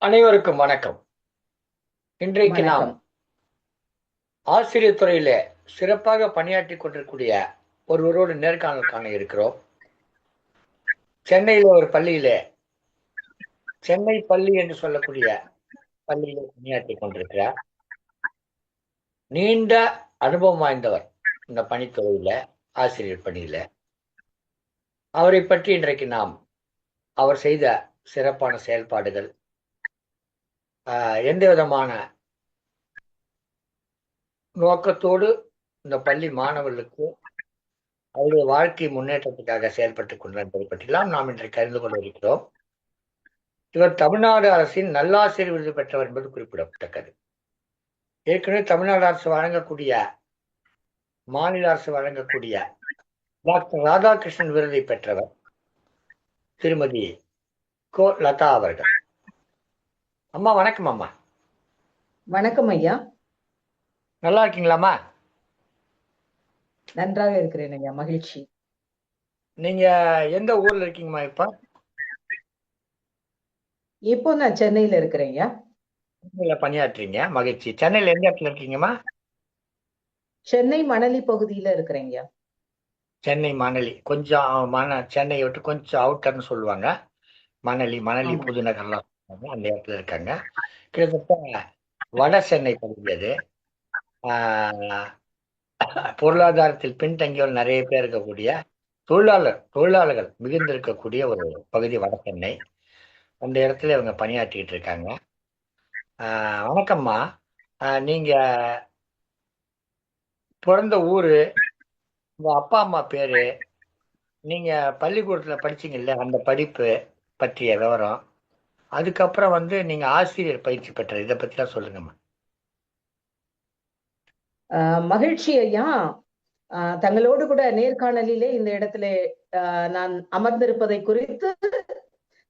அனைவருக்கும் வணக்கம். இன்றைக்கு நாம் வணக்கம். ஆசிரியர் துறையில சிறப்பாக பணியாற்றி கொண்டிருக்கூடிய ஒருவரோடு நேர்காணல் காண இருக்கிறோம். சென்னையில ஒரு பள்ளியில, சென்னை பள்ளி என்று சொல்லக்கூடிய பள்ளியில பணியாற்றி கொண்டிருக்கிறார். நீண்ட அனுபவம் வாய்ந்தவர் இந்த பணித்துறையில, ஆசிரியர் பணியில. அவரை பற்றி இன்றைக்கு நாம் அவர் செய்த சிறப்பான செயல்பாடுகள், எந்த விதமான நோக்கத்தோடு இந்த பள்ளி மாணவர்களுக்கு அவருடைய வாழ்க்கை முன்னேற்றத்துக்காக செயல்பட்டுக் கொண்டிருப்பதை பற்றிலாம் நாம் இன்றைக்கு அறிந்து கொள்ள இருக்கிறோம். இவர் தமிழ்நாடு அரசின் நல்லாசிரியர் விருது பெற்றவர் என்பது குறிப்பிடத்தக்கது. ஏற்கனவே தமிழ்நாடு அரசு வழங்கக்கூடிய, மாநில அரசு வழங்கக்கூடிய டாக்டர் ராதாகிருஷ்ணன் விருதை பெற்றவர் திருமதி கோ லதா அவர்கள். அம்மா வணக்கம். அம்மா வணக்கம் ஐயா. நல்லா இருக்கீங்களாம்மா? நன்றாக இருக்கிறேன் ஐயா. மகிழ்ச்சி. நீங்க எந்த ஊர்ல இருக்கீங்கம்மா இப்ப? இப்போ நான் சென்னையில இருக்கிறேன் ஐயா. சென்னையில பணியாற்றுறீங்க, மகிழ்ச்சி. சென்னையில எந்த இடத்துல இருக்கீங்கம்மா? சென்னை மணலி பகுதியில இருக்கிறேன் ஐயா. சென்னை மணலி, கொஞ்சம் சென்னையை விட்டு கொஞ்சம் அவுட்டர்னு சொல்லுவாங்க. மணலி, மணலி ஆமா. புதுநகர்லாம் சொல்லுவாங்க. அந்த இடத்துல இருக்காங்க. கிட்டத்தட்ட வட சென்னை பகுதி அது. ஆஹ் பொருளாதாரத்தில் பின்தங்கியவர் நிறைய பேர் இருக்கக்கூடிய, தொழிலாளர்கள் மிகுந்து இருக்கக்கூடிய ஒரு பகுதி வட சென்னை. அந்த இடத்துல இவங்க பணியாற்றிட்டு இருக்காங்க. வணக்கம்மா. நீங்க பிறந்த ஊரு, உங்க அப்பா அம்மா பேரு, நீங்க பள்ளிக்கூடத்துல படிச்சீங்கல்ல அந்த படிப்பு பற்றிய விவரம், அதுக்கப்புறம் நீங்க ஆசிரியர் பயிற்சி பெற்ற இதை பத்திலாம் சொல்லுங்கம்மா. மகிழ்ச்சி ஐயா. தங்களோடு கூட நேர்காணலிலே இந்த இடத்துல நான் அமர்ந்திருப்பதை குறித்து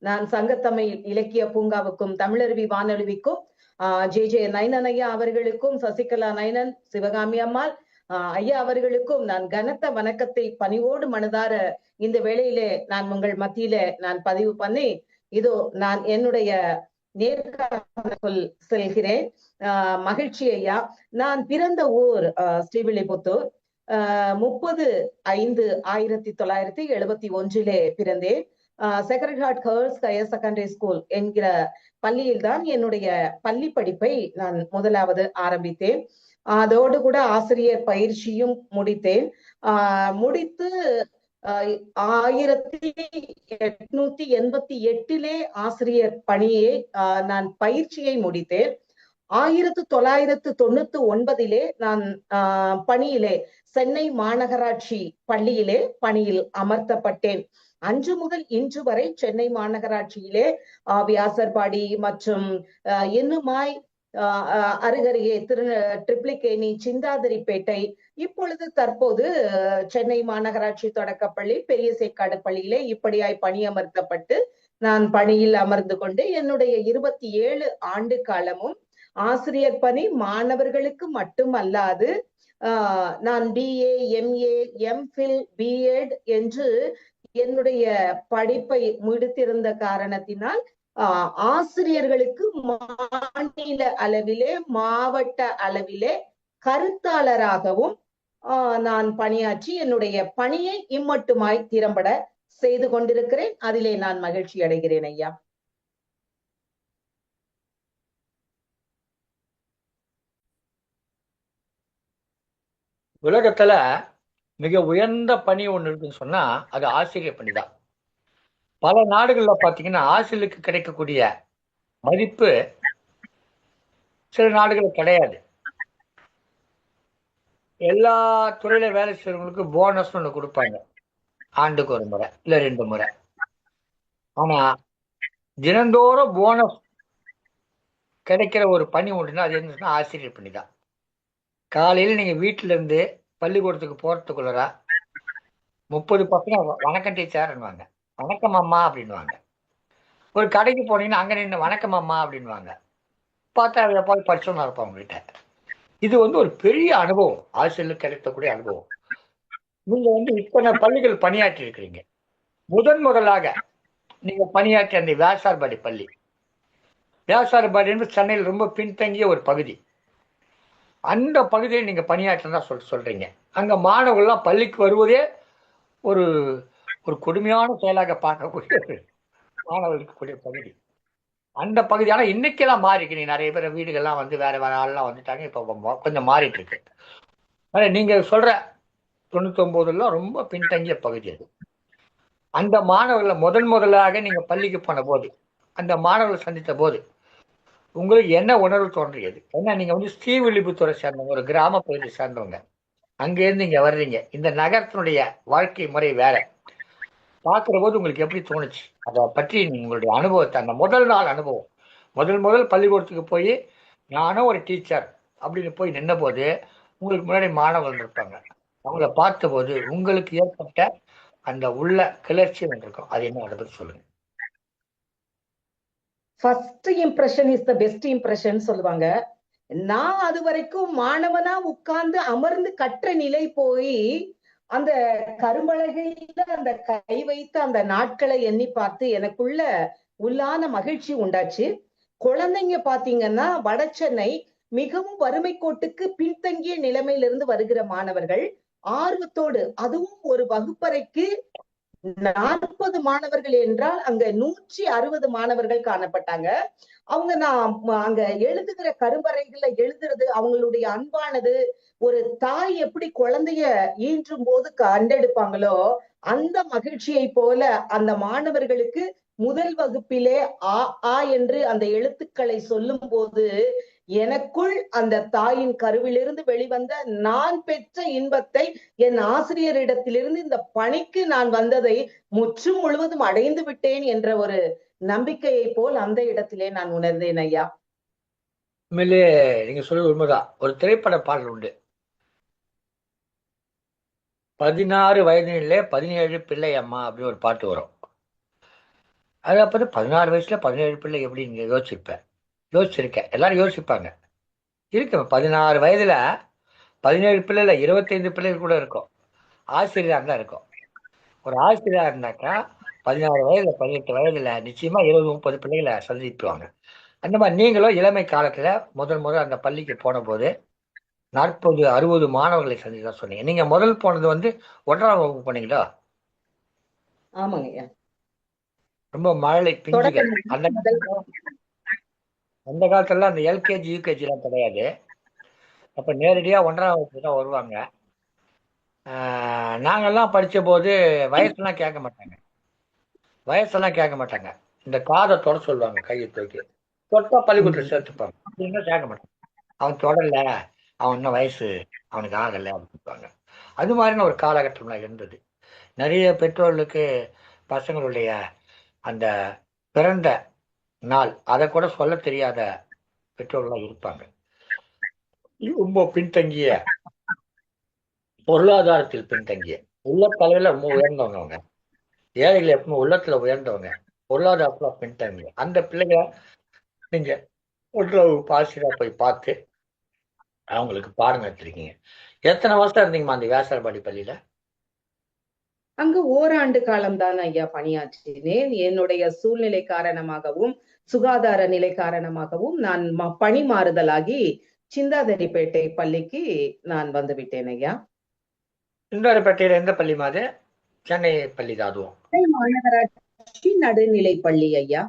நான் சங்கத்தமிழ் இலக்கிய பூங்காவுக்கும் தமிழருவி வானொலிக்கும் ஜே ஜே நயனன் ஐயா அவர்களுக்கும், சசிகலா நயனன், சிவகாமி அம்மாள் ஐயா அவர்களுக்கும் நான் கனத்த வணக்கத்தை பணிவோடு மனதார இந்த வேளையிலே நான் உங்கள் மத்தியில நான் பதிவு பண்ணி, இதோ நான் என்னுடைய நேர்காணல் செல்கிறேன். மகிழ்ச்சி ஐயா. நான் பிறந்த ஊர் ஸ்ரீவில்லிபுத்தூர். 30/5/1971 பிறந்தேன். Sacred heart girls higher secondary school என்கிற பள்ளியில் தான் என்னுடைய பள்ளி படிப்பை நான் முதலாவது ஆரம்பித்தேன். அதோடு கூட ஆசிரியர் பயிற்சியும் முடித்தேன். முடித்து 1888 ஆசிரியர் பணியை நான் பயிற்சியை முடித்தேன். 1999 நான் பணியிலே சென்னை மாநகராட்சி பள்ளியிலே பணியில் அமர்த்தப்பட்டேன். அன்று முதல் இன்று வரை சென்னை மாநகராட்சியிலே வியாசர்பாடி மற்றும் இன்னுமாய் அருகருகே ட்ரிப்ளிகேணி, சிந்தாதிரிப்பேட்டை, இப்பொழுது தற்போது சென்னை மாநகராட்சி தொடக்கப்பள்ளி, பெரிய சேக்காடு பள்ளியிலே இப்படியாய் பணியமர்த்தப்பட்டு நான் பணியில் அமர்ந்து கொண்டு என்னுடைய 27 ஆண்டு காலமும் ஆசிரியர் பணி மாணவர்களுக்கு மட்டுமல்லாது நான் BA, MA, MPhil, B.Ed என்று என்னுடைய படிப்பை முடித்திருந்த காரணத்தினால் ஆசிரியர்களுக்கு மாநில அளவிலே, மாவட்ட அளவிலே கருத்தாளராகவும் நான் பணியாற்றி என்னுடைய பணியை இம்மட்டுமாய் திறம்பட செய்து கொண்டிருக்கிறேன். அதிலே நான் மகிழ்ச்சி அடைகிறேன் ஐயா. உலகத்துல மிக உயர்ந்த பணி ஒண்ணு இருக்குன்னு சொன்னா அது ஆசிரியர் பணி தான். பல நாடுகள்ல பாத்தீங்கன்னா ஆசிரியருக்கு கிடைக்கக்கூடிய மதிப்பு சில நாடுகள் கிடையாது. எல்லா துறையில வேலை செய்யறவங்களுக்கு போனஸ் ஒண்ணு கொடுப்பாங்க, ஆண்டுக்கு ஒரு முறை இல்ல 2 முறை. ஆனா தினந்தோறும் போனஸ் கிடைக்கிற ஒரு பணி உண்டுன்னா அது என்னன்னா ஆசிரியர் பணி தான். காலையில நீங்க வீட்டுல இருந்து பள்ளிக்கூடத்துக்கு போறதுக்குள்ளரா 30 பசங்க வணக்கம் டீச்சர்ன்னுவாங்க, வணக்கம் அம்மா அப்படின்வாங்க. ஒரு கடைக்கு போனீங்கன்னா அங்க நின்று வணக்கம் அம்மா அப்படின்வாங்க. பார்த்தா அதை போய் படிச்சோம்னா இருப்போம் உங்ககிட்ட. இது ஒரு பெரிய அனுபவம், ஆசிரியர்களுக்கு கிடைக்கக்கூடிய அனுபவம். நீங்க இத்தனை பள்ளிகள் பணியாற்றி இருக்கிறீங்க. முதலாக நீங்க பணியாற்றிய அந்த வியாசார்பாடி பள்ளி வியாசாரபாடி என்பது சென்னையில் ரொம்ப பின்தங்கிய ஒரு பகுதி. அந்த பகுதியை நீங்க பணியாற்றதா சொல்றீங்க. அங்க மாணவர்கள்லாம் பள்ளிக்கு வருவதே ஒரு ஒரு கொடுமையான செயலாக பார்க்கக்கூடிய ஒரு மாணவர்களுக்கு கூடிய பகுதி. அந்த பகுதி ஆனா இன்னைக்கெல்லாம் மாறி இருக்கு. நீ நிறைய பேர் வீடுகள்லாம் வந்து வேற வேற ஆள்லாம் வந்துட்டாங்க. இப்போ கொஞ்சம் மாறிட்டு இருக்கு. ஆனா நீங்க சொல்ற 99 ரொம்ப பின்தங்கிய பகுதி அது. அந்த மாணவர்களை முதலாக நீங்க பள்ளிக்கு போன போது, அந்த மாணவர்களை சந்தித்த போது உங்களுக்கு என்ன உணர்வு தோன்றியது? ஏன்னா நீங்க வந்து ஸ்ரீவில்லிபுத்தூரை சேர்ந்தவங்க, ஒரு கிராம பகுதியை சேர்ந்தவங்க. அங்கேருந்து இங்க வர்றீங்க. இந்த நகரத்தினுடைய வாழ்க்கை முறை வேற. பார்க்கிற போது உங்களுக்கு எப்படி தோணுச்சு? அதை பற்றி உங்களுடைய அனுபவத்தை, அந்த முதல் நாள் அனுபவம், முதல் பள்ளிக்கூடத்துக்கு போய் நானும் ஒரு டீச்சர் அப்படின்னு போய் நின்ன போது உங்களுக்கு முன்னாடி மாணவர்கள் இருப்பாங்க. அவங்கள பார்த்தபோது உங்களுக்கு ஏற்பட்ட அந்த உள்ள கிளர்ச்சி வந்திருக்கும். அது என்ன, அதை பத்தி சொல்லுங்க. First impression is the best impression சொல்லுவாங்க. நான் அது வரைக்கும் மாணவனா உட்கார்ந்து அமர்ந்து கற்ற நிலை போய் அந்த கரும்பலகையில அந்த கை வைத்து அந்த நாட்களை எண்ணி பார்த்து எனக்குள்ள உள்ளான மகிழ்ச்சி உண்டாச்சு. குழந்தைங்க பாத்தீங்கன்னா வட சென்னை மிகவும் வறுமை கோட்டுக்கு பின்தங்கிய நிலைமையிலிருந்து வருகிற மாணவர்கள் ஆர்வத்தோடு, அதுவும் ஒரு வகுப்பறைக்கு 40 மாணவர்கள் என்றால் அங்க 160 மாணவர்கள் காணப்பட்டாங்க. அவங்க நான் அங்க எழுதுகிற கரும்பறைகள்ல எழுதுறது, அவங்களுடைய அன்பானது, ஒரு தாய் எப்படி குழந்தைய ஈன்றும் போது கண்டெடுப்பாங்களோ அந்த மகிழ்ச்சியை போல அந்த மாணவர்களுக்கு முதல் வகுப்பிலே ஆ ஆ என்று அந்த எழுத்துக்களை சொல்லும் போது எனக்குள் அந்த தாயின் கருவிலிருந்து வெளிவந்த நான் பெற்ற இன்பத்தை என் ஆசிரியரிடத்திலிருந்து இந்த பணிக்கு நான் வந்ததை முற்றும் முழுவதும் அடைந்து விட்டேன் என்ற ஒரு நம்பிக்கையை போல் அந்த இடத்திலே நான் உணர்ந்தேன் ஐயா. உண்மையிலே நீங்க சொல்றது உண்மைதான். ஒரு திரைப்பட பாடல் உண்டு. 16 வயதிலே 17 பிள்ளை அம்மா அப்படின்னு ஒரு பாட்டு வரும். அது அப்போ 16 வயசுல 17 பிள்ளை எப்படி நீங்க யோசிச்சிருக்கேன். எல்லாரும் யோசிப்பாங்க. இருக்கு 16 வயதுல 17 பிள்ளை இல்லை, 25 பிள்ளைகள் கூட இருக்கும். ஆசிரியராக தான் இருக்கும். ஒரு ஆசிரியரா இருந்தாக்கா 16 வயதுல 18 வயதுல நிச்சயமா 20 30 பிள்ளைகளை சந்திப்புவாங்க. அந்த மாதிரி நீங்களும் இளமை காலத்துல முதல் அந்த பள்ளிக்கு போன போது 40 60 மாணவர்களை சந்திதான் சொன்னீங்க. நீங்க முதல் போனது வந்து 1ஆம் வகுப்பு போனீங்களா? ஆமாங்க ஐயா. ரொம்ப மழலை பிஞ்சுகள். அந்த முதல் அந்த காலத்துல அந்த எல்கேஜி யூகேஜி எல்லாம் கிடையாது. அப்ப நேரடியா 1ஆம் வகுப்பு தான் வருவாங்க. நாங்கெல்லாம் படிச்ச போது வயசெல்லாம் கேட்க மாட்டாங்க. இந்த காதை தொட சொல்லுவாங்க, கையை தூக்கி தொட்டா பள்ளிக்கூடத்தில் சேர்த்துப்பாங்க. அப்படின்னா கேட்க மாட்டாங்க. அவன் தொடல, அவன் இன்னும் வயசு அவனுக்கு ஆகலை அப்படின்பாங்க. அது மாதிரின ஒரு காலகட்டம்லாம் இருந்தது. நிறைய பெற்றோர்களுக்கு பசங்களுடைய அந்த பிறந்த நாள் அதை கூட சொல்ல தெரியாத பெற்றோர்கள்லாம் இருப்பாங்க. ரொம்ப பின்தங்கிய, பொருளாதாரத்தில் பின்தங்கிய, உள்ளத்தளவில் ரொம்ப உயர்ந்தவங்க அவங்க. ஏழைகள் எப்பவுமே உள்ளத்துல உயர்ந்தவங்க, பொருளாதாரத்துல பின்தங்கிய அந்த பிள்ளைகளை நீங்க 1ஆம் வகுப்பு ஆசிரியரா போய் பார்த்து அவங்களுக்கு பாடம் எடுத்திருக்கீங்க. எத்தனை வருஷம் இருந்தீங்கம்மா அந்த வியாசர்பாடி பள்ளியில? அங்கு ஓராண்டு காலம்தான் ஐயா பணியாற்றினேன். என்னுடைய சூழ்நிலை காரணமாகவும் சுகாதார நிலை காரணமாகவும் நான் பணி மாறுதலாகி சிந்தாதிரிப்பேட்டை பள்ளிக்கு நான் வந்து விட்டேன் ஐயா. சிந்தாதிரிப்பேட்டையில எந்த பள்ளி மாதிரி? சென்னை பள்ளி தான் அதுவும்? மாநகராட்சி நடுநிலை பள்ளி ஐயா.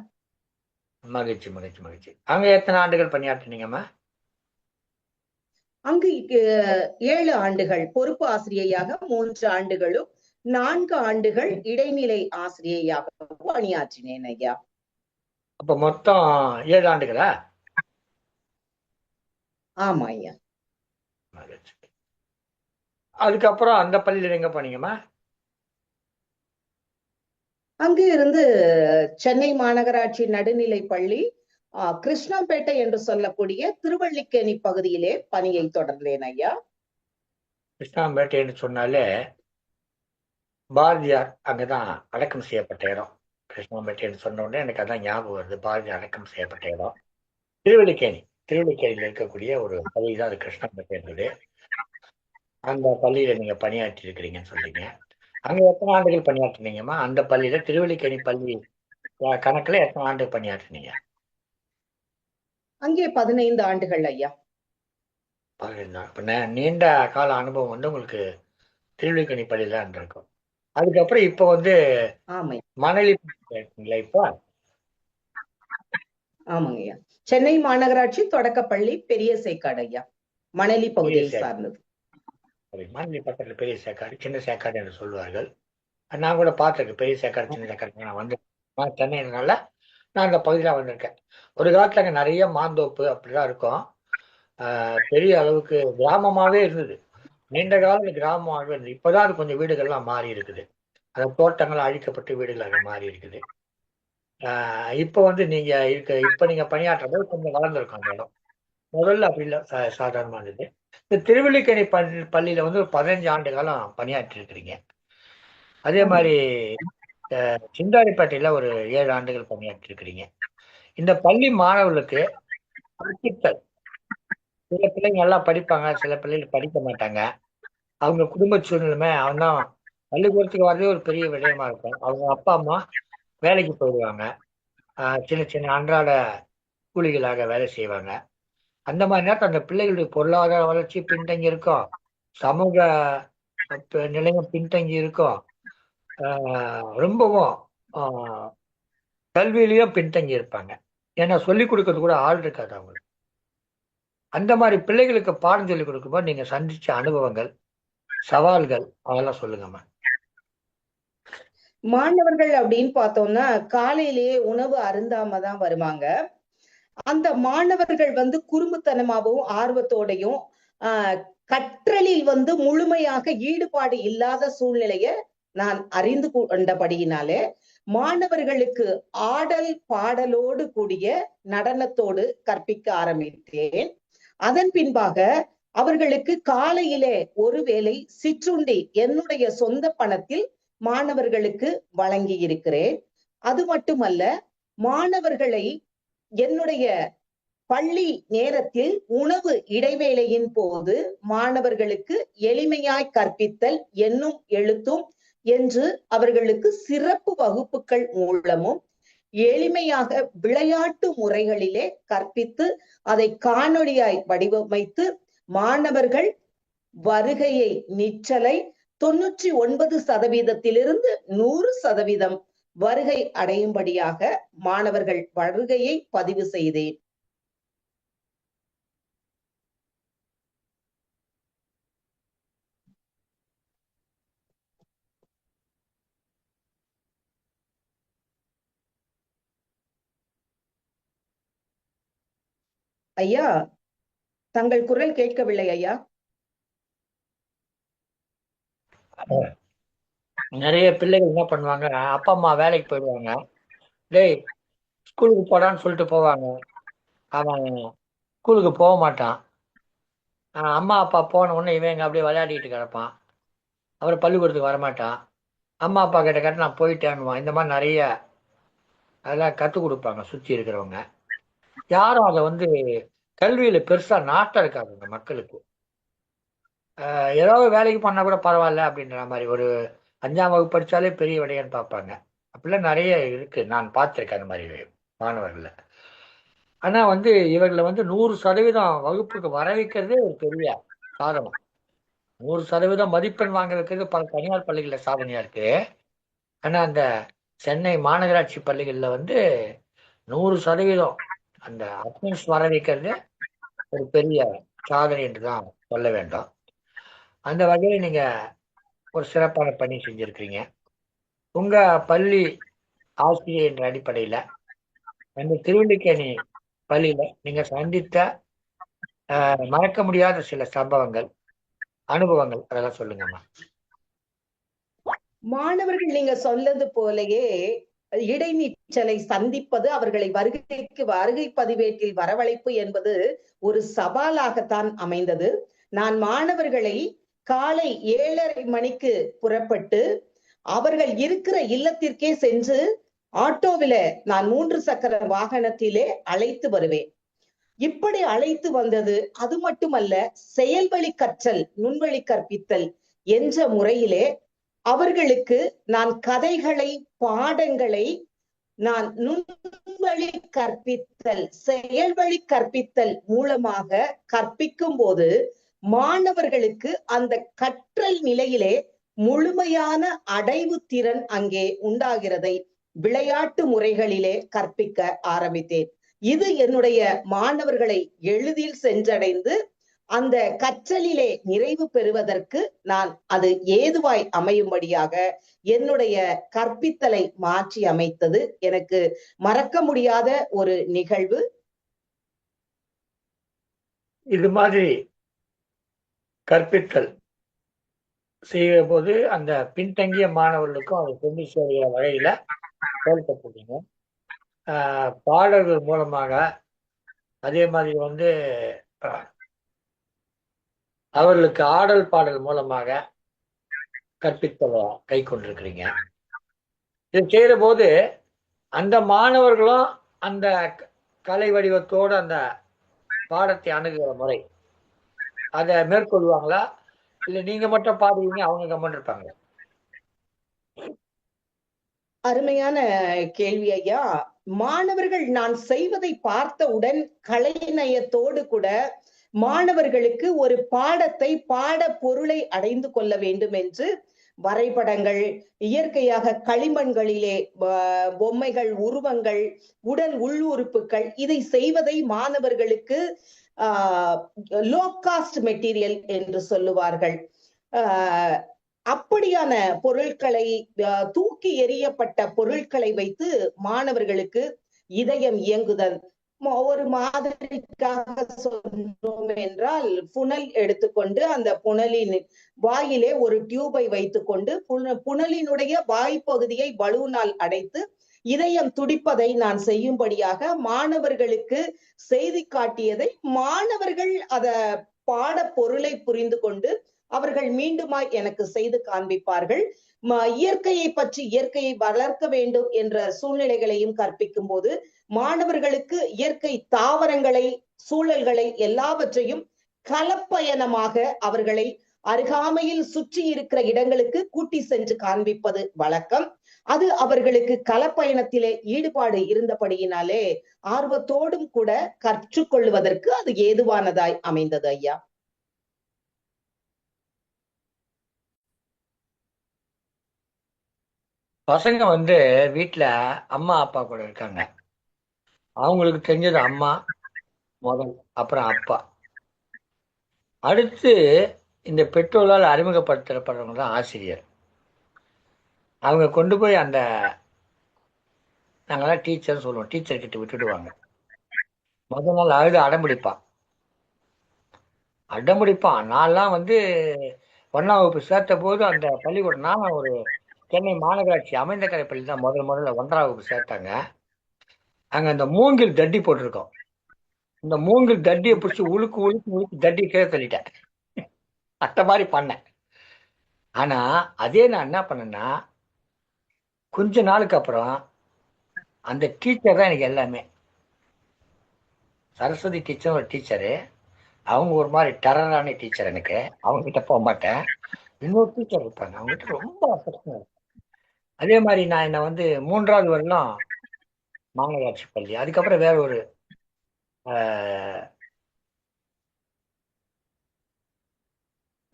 மகிழ்ச்சி மகிழ்ச்சி மகிழ்ச்சி. அங்க எத்தனை ஆண்டுகள் பணியாற்றினீங்கம்மா? அங்கு 7 ஆண்டுகள் பொறுப்பு ஆசிரியையாக, 3 ஆண்டுகளும் 4 ஆண்டுகள் இடைநிலை ஆசிரியையாக பணியாற்றினேன் ஐயா. அப்ப மொத்தம் 7 ஆண்டுகளா? ஆமா ஐயா. மகிழ்ச்சி. அதுக்கப்புறம் அந்த பள்ளியில எங்க போனீங்கம்மா? அங்கு இருந்து சென்னை மாநகராட்சி நடுநிலை பள்ளி கிருஷ்ணம்பேட்டை என்று சொல்லக்கூடிய திருவள்ளிக்கேணி பகுதியிலே பணியை தொடர்ந்தேன் ஐயா. கிருஷ்ணாம்பேட்டைன்னு சொன்னாலே பாரதியார் அங்கதான் அடக்கம் செய்யப்பட்ட இடம். கிருஷ்ணாம்பேட்டைன்னு சொன்ன உடனே எனக்கு அதான் ஞாபகம் வருது. பாரதியார் அடக்கம் செய்யப்பட்ட இடம் திருவள்ளிக்கேணியில் இருக்கக்கூடிய ஒரு பள்ளி தான் அது கிருஷ்ணாம்பேட்டை இருந்தது. அந்த பள்ளியில நீங்க பணியாற்றி இருக்கிறீங்கன்னு சொல்றீங்க. அங்க எத்தனை ஆண்டுகள் பணியாற்றினீங்கம்மா? அந்த பள்ளியில திருவள்ளிக்கேணி பள்ளி கணக்குல எத்தனை ஆண்டு பணியாற்றினீங்க? அங்கே 15 ஆண்டுகள் ஐயா. நீண்ட கால அனுபவம் வந்து உங்களுக்கு திருவிழிக்கணி பள்ளியில இருந்திருக்கும். அதுக்கப்புறம் இப்ப வந்து ஆமை மணலி இருக்கீங்களா இப்ப? ஆமாங்க ஐயா. சென்னை மாநகராட்சி தொடக்கப்பள்ளி பெரிய சேக்காடு ஐயா, மணலி பெரிய பகுதியை சேக்காடு. சார்ந்தது. மணலி பக்கத்துல பெரிய சேக்காடு, சின்ன சேக்காடு என்று சொல்வார்கள். நான் கூட பார்த்திருக்கேன் பெரிய சேக்காடு, சின்ன சேக்காடு. நான் வந்து சென்னைனால நான் அந்த பகுதியில வந்திருக்கேன். ஒரு காலத்துல அங்க நிறைய மாந்தோப்பு அப்படிதான் இருக்கும். பெரிய அளவுக்கு கிராமமாவே இருந்தது. நீண்ட காலம் கிராமமாகவே இருந்தது. இப்பதான் அது கொஞ்சம் வீடுகள்லாம் மாறி இருக்குது. அந்த தோட்டங்கள் அழிக்கப்பட்டு வீடுகளாக மாறி இருக்குது. இப்ப வந்து நீங்க இப்ப நீங்க பணியாற்ற போது கொஞ்சம் வளர்ந்துருக்கும் அந்த இடம். முதல்ல அப்படி இல்லை, சாதாரணமா இருந்தது. இந்த திருவல்லிக்கேணி பள்ளியில வந்து ஒரு 15 ஆண்டு காலம் பணியாற்றி இருக்கிறீங்க. அதே மாதிரி சிந்தாரிப்பேட்டையில ஒரு 7 ஆண்டுகள் பணியாற்றி இருக்கிறீங்க. இந்த பள்ளி மாணவர்களுக்கு கற்பித்தல், சில பிள்ளைங்க நல்லா படிப்பாங்க, சில பிள்ளைகள் படிக்க மாட்டாங்க. அவங்க குடும்ப சூழ்நிலைமை அவன் தான் பள்ளிக்கூடத்துக்கு வரதே ஒரு பெரிய விடயமா இருக்கும். அவங்க அப்பா அம்மா வேலைக்கு போயிடுவாங்க. சின்ன சின்ன அன்றாட கூலிகளாக வேலை செய்வாங்க. அந்த மாதிரி நேரத்தில் அந்த பிள்ளைகளுடைய பொருளாதார வளர்ச்சி பின்தங்கி இருக்கும், சமூக நிலையம் பின்தங்கி இருக்கும், ரொம்பவும் கல்வியிலையும் பின்தங்கி இருப்பாங்க. ஏன்னா சொல்லிக் கொடுக்கறது கூட ஆள் இருக்காது அவங்களுக்கு. அந்த மாதிரி பிள்ளைகளுக்கு பாடம் சொல்லிக் கொடுக்கும்போது நீங்க சந்திச்ச அனுபவங்கள், சவால்கள் அதெல்லாம் சொல்லுங்கம்மா. மாணவர்கள் அப்படின்னு பார்த்தோம்னா காலையிலேயே உணவு அருந்தாம தான் வருவாங்க. அந்த மாணவர்கள் வந்து குறும்புத்தனமாகவும் ஆர்வத்தோடையும் கற்றலில் வந்து முழுமையாக ஈடுபாடு இல்லாத சூழ்நிலைய நான் அறிந்து கொண்டபடியினாலே மாணவர்களுக்கு ஆடல் பாடலோடு கூடிய நடனத்தோடு கற்பிக்க ஆரம்பித்தேன். அதன் பின்பாக அவர்களுக்கு காலையிலே ஒருவேளை சிற்றுண்டி என்னுடைய சொந்த பணத்தில் மாணவர்களுக்கு வழங்கி இருக்கிறேன். அது மட்டுமல்ல, மாணவர்களை என்னுடைய பள்ளி நேரத்தில் உணவு இடைவேளையின் போது மாணவர்களுக்கு எளிமையாய் கற்பித்தல் எண்ணும் எழுத்தும் என்று அவர்களுக்கு சிறப்பு வகுப்புகள் மூலமும் எளிமையாக விளையாட்டு முறைகளிலே கற்பித்து அதை காணொளியாய் வடிவமைத்து மாணவர்கள் வருகையை நிச்சலை 99% 100% வருகை அடையும்படியாக மாணவர்கள் வருகையை பதிவு செய்தேன். ஐயா, தங்கள் குரல் கேட்கவில்லை ஐயா. நிறைய பிள்ளைகள் என்ன பண்ணுவாங்க, அப்பா அம்மா வேலைக்கு போயிடுவாங்க, டேய் ஸ்கூலுக்கு போடான்னு சொல்லிட்டு போவாங்க. அவன் ஸ்கூலுக்கு போக மாட்டான். அம்மா அப்பா போன உடனே இவன் அப்படியே விளையாடிட்டு கிடப்பான். அப்புறம் பள்ளிக்கூடத்துக்கு வரமாட்டான். அம்மா அப்பா கிட்ட கேட்டு நான் போயிட்டேன்னுவான். இந்த மாதிரி நிறைய அதெல்லாம் கற்றுக் கொடுப்பாங்க சுற்றி இருக்கிறவங்க. யாரும் அதை வந்து கல்வியில பெருசா நாட்டம் இருக்காது இந்த மக்களுக்கு. ஏதாவது வேலைக்கு பண்ணா கூட பரவாயில்ல அப்படின்ற மாதிரி, ஒரு 5ஆம் வகுப்பு படிச்சாலே பெரிய விடையன்னு பார்ப்பாங்க. அப்படிலாம் நிறைய இருக்கு, நான் பார்த்துருக்கேன் அந்த மாதிரி மாணவர்கள. ஆனா வந்து இவர்களை வந்து 100% வகுப்புக்கு வர வைக்கிறதே ஒரு பெரிய சாதனம். 100% மதிப்பெண் வாங்க வைக்கிறது பல தனியார் பள்ளிகள்ல சாதனையா இருக்கு. ஆனா அந்த சென்னை மாநகராட்சி பள்ளிகள்ல வந்து 100% அந்த அட்டெண்டன்ஸ் வர வைக்கிறது ஒரு பெரிய சாதனை என்றுதான் சொல்ல வேண்டும். அந்த வகையில நீங்க ஒரு சிறப்பான பணி செஞ்சிருக்கிறீங்க. உங்க பள்ளி ஆசிரியர் என்ற அடிப்படையில அந்த திருவல்லிக்கேணி பள்ளியில நீங்க சந்தித்த மறக்க முடியாத சில சம்பவங்கள், அனுபவங்கள் அதெல்லாம் சொல்லுங்கம்மா. மாணவர்கள் நீங்க சொன்னது போலயே இடைநிற்றலை சந்திப்பது, அவர்களை வருகை பதிவேட்டில் வரவழைப்பு என்பது ஒரு சவாலாகத்தான் அமைந்தது. நான் மாணவர்களை காலை 7:30 மணிக்கு புறப்பட்டு அவர்கள் இருக்கிற இல்லத்திற்கே சென்று ஆட்டோவில நான் 3 சக்கர வாகனத்திலே அழைத்து வருவேன். இப்படி அழைத்து வந்தது அது மட்டுமல்ல, செயல்வழி கற்றல் நுண்வழி கற்பித்தல் என்ற முறையிலே அவர்களுக்கு நான் கதைகளை பாடங்களை நான் சொற்வழி கற்பித்தல், செயல்வழி கற்பித்தல் மூலமாக கற்பிக்கும் போது மாணவர்களுக்கு அந்த கற்றல் நிலையிலே முழுமையான அடைவு திறன் அங்கே உண்டாகிறதை விளையாட்டு முறைகளிலே கற்பிக்க ஆரம்பித்தேன். இது என்னுடைய மாணவர்களை எளிதில் சென்றடைந்து அந்த கற்றலிலே நிறைவு பெறுவதற்கு நான் அது ஏதுவாய் அமையும்படியாக என்னுடைய கற்பித்தலை மாற்றி அமைத்தது எனக்கு மறக்க முடியாத ஒரு நிகழ்வு. இது மாதிரி கற்பித்தல் செய்கிற போது அந்த பின்தங்கிய மாணவர்களுக்கும் அதை கொண்டு சேர்கிற வகையில செயல்பட்டுருக்கீங்க. பாடல்கள் மூலமாக, அதே மாதிரி வந்து அவர்களுக்கு ஆடல் பாடல் மூலமாக கற்பித்தலை கை கொண்டிருக்கிறீங்க. இது செய்கிற போது அந்த மாணவர்களும் அந்த கலை வடிவத்தோடு அந்த பாடத்தை அணுகுகிற முறை அதை மேற்கொள்வாங்களா, இல்ல நீங்க மட்டும் பாடுவீங்க அவங்க கம்மன் இருப்பாங்களா? அருமையான கேள்வி ஐயா. மாணவர்கள் நான் செய்வதை பார்த்தவுடன் கலைநயத்தோடு கூட மாணவர்களுக்கு ஒரு பாடத்தை, பாட பொருளை அடைந்து கொள்ள வேண்டும் என்று வரைபடங்கள், இயற்கையாக களிமண்களிலே பொம்மைகள், உருவங்கள், உடல் உள் உறுப்புகள், இதை செய்வதை மாணவர்களுக்கு லோ காஸ்ட் மெட்டீரியல் என்று சொல்லுவார்கள். அப்படியான பொருட்களை, தூக்கி எறியப்பட்ட பொருட்களை வைத்து மாணவர்களுக்கு இதயம் இயங்குதல், ஒரு மாதிரிக்காக சொன்னோம் என்றால் புனல் எடுத்துக்கொண்டு அந்த புனலின் வாயிலே ஒரு டியூபை வைத்துக்கொண்டு புனலினுடைய வாய்ப்பகுதியை பலூனால் அடைத்து இதயம் துடிப்பதை நான் செய்யும்படியாக மாணவர்களுக்கு செய்தி காட்டியதை மாணவர்கள் அத பாட பொருளை புரிந்து கொண்டு அவர்கள் மீண்டுமாய் எனக்கு செய்து காண்பிப்பார்கள். இயற்கையை பற்றி, இயற்கையை வளர்க்க வேண்டும் என்ற சூழ்நிலைகளையும் கற்பிக்கும் போது மாணவர்களுக்கு இயற்கை தாவரங்களை, சூழல்களை எல்லாவற்றையும் களப்பயணமாக அவர்களை அருகாமையில் சுற்றி இருக்கிற இடங்களுக்கு கூட்டி சென்று காண்பிப்பது வழக்கம். அது அவர்களுக்கு களப்பயணத்திலே ஈடுபாடு இருந்தபடியினாலே ஆர்வத்தோடும் கூட கற்றுக்கொள்வதற்கு அது ஏதுவானதாய் அமைந்தது ஐயா. பசங்க வந்து வீட்டுல அம்மா அப்பா கூட இருக்காங்க. அவங்களுக்கு தெரிஞ்சது அம்மா முதல், அப்புறம் அப்பா, அடுத்து இந்த பெற்றோரால் அறிமுகப்படுத்தப்படுறவங்க தான் ஆசிரியர். அவங்க கொண்டு போய் அந்த, நாங்களாம் டீச்சர் சொல்லுவோம், டீச்சர் கிட்ட விட்டுடுவாங்க. முதல் நாள் அழுது அடம்பிடிப்பான். நான்லாம் வந்து 1ஆம் வகுப்பு சேர்த்த போது அந்த பள்ளிக்கூடம், நான் ஒரு சென்னை மாநகராட்சி அமைந்தகரை பள்ளி தான் முதல்ல 1ஆம் வகுப்பு சேர்த்தாங்க. அங்க அந்த மூங்கில் தட்டி போட்டிருக்கோம். இந்த மூங்கில் தட்டியை பிடிச்சி உழுக்கு தட்டி கீழே தள்ளிட்டேன். அந்த மாதிரி பண்ணேன். ஆனா அதே நான் என்ன பண்ணேன்னா, கொஞ்ச நாளுக்கு அப்புறம் அந்த டீச்சர் தான் எனக்கு எல்லாமே. சரஸ்வதி டீச்சர் ஒரு டீச்சரு, அவங்க ஒரு மாதிரி டெரரான டீச்சர். எனக்கு அவங்க கிட்ட போக மாட்டேன். இன்னொரு டீச்சர் இருப்பாங்க, அவங்க கிட்ட ரொம்ப அஃபெக்ஷனா இருக்கும். அதே மாதிரி நான் என்ன வந்து 3ஆவது வரலாம் மாநகராட்சி பள்ளி, அதுக்கப்புறம் வேற ஒரு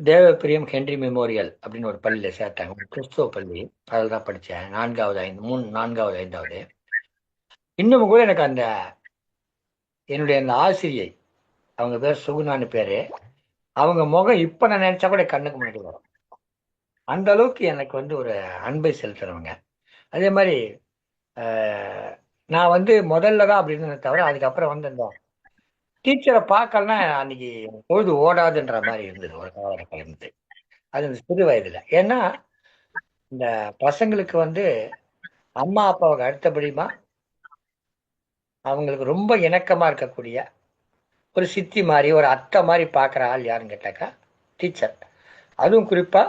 தேவப்பிரியம் ஹென்றி மெமோரியல் அப்படின்னு ஒரு பள்ளியில சேர்த்தாங்க, ஒரு கிறிஸ்துவ பள்ளி. அதில் தான் படித்தேன் 4வது 5வது. இன்னமும் கூட எனக்கு அந்த என்னுடைய அந்த ஆசிரியை, அவங்க பேர் சுகுணான்னு பேரு, அவங்க முகம் இப்ப நான் நினைச்சா கூட கண்ணுக்கு முன்னாடி வரும். அந்த அளவுக்கு எனக்கு வந்து ஒரு அன்பை செலுத்துறவங்க. அதே மாதிரி நான் வந்து முதல்ல தான் அப்படி இருந்தேன் தவிர, அதுக்கப்புறம் வந்து இந்த டீச்சரை பார்க்கலன்னா அன்னைக்கு பொழுது ஓடாதுன்ற மாதிரி இருந்தது ஒரு காலகட்டம் இருந்தது. அது இந்த சிறு வயதுல. ஏன்னா இந்த பசங்களுக்கு வந்து அம்மா அப்பாவுக்கு அடுத்தபடியுமா அவங்களுக்கு ரொம்ப இணக்கமா இருக்கக்கூடிய ஒரு சித்தி மாதிரி, ஒரு அத்தை மாதிரி பார்க்குற ஆள் யாருன்னு கேட்டாக்கா டீச்சர். அதுவும் குறிப்பா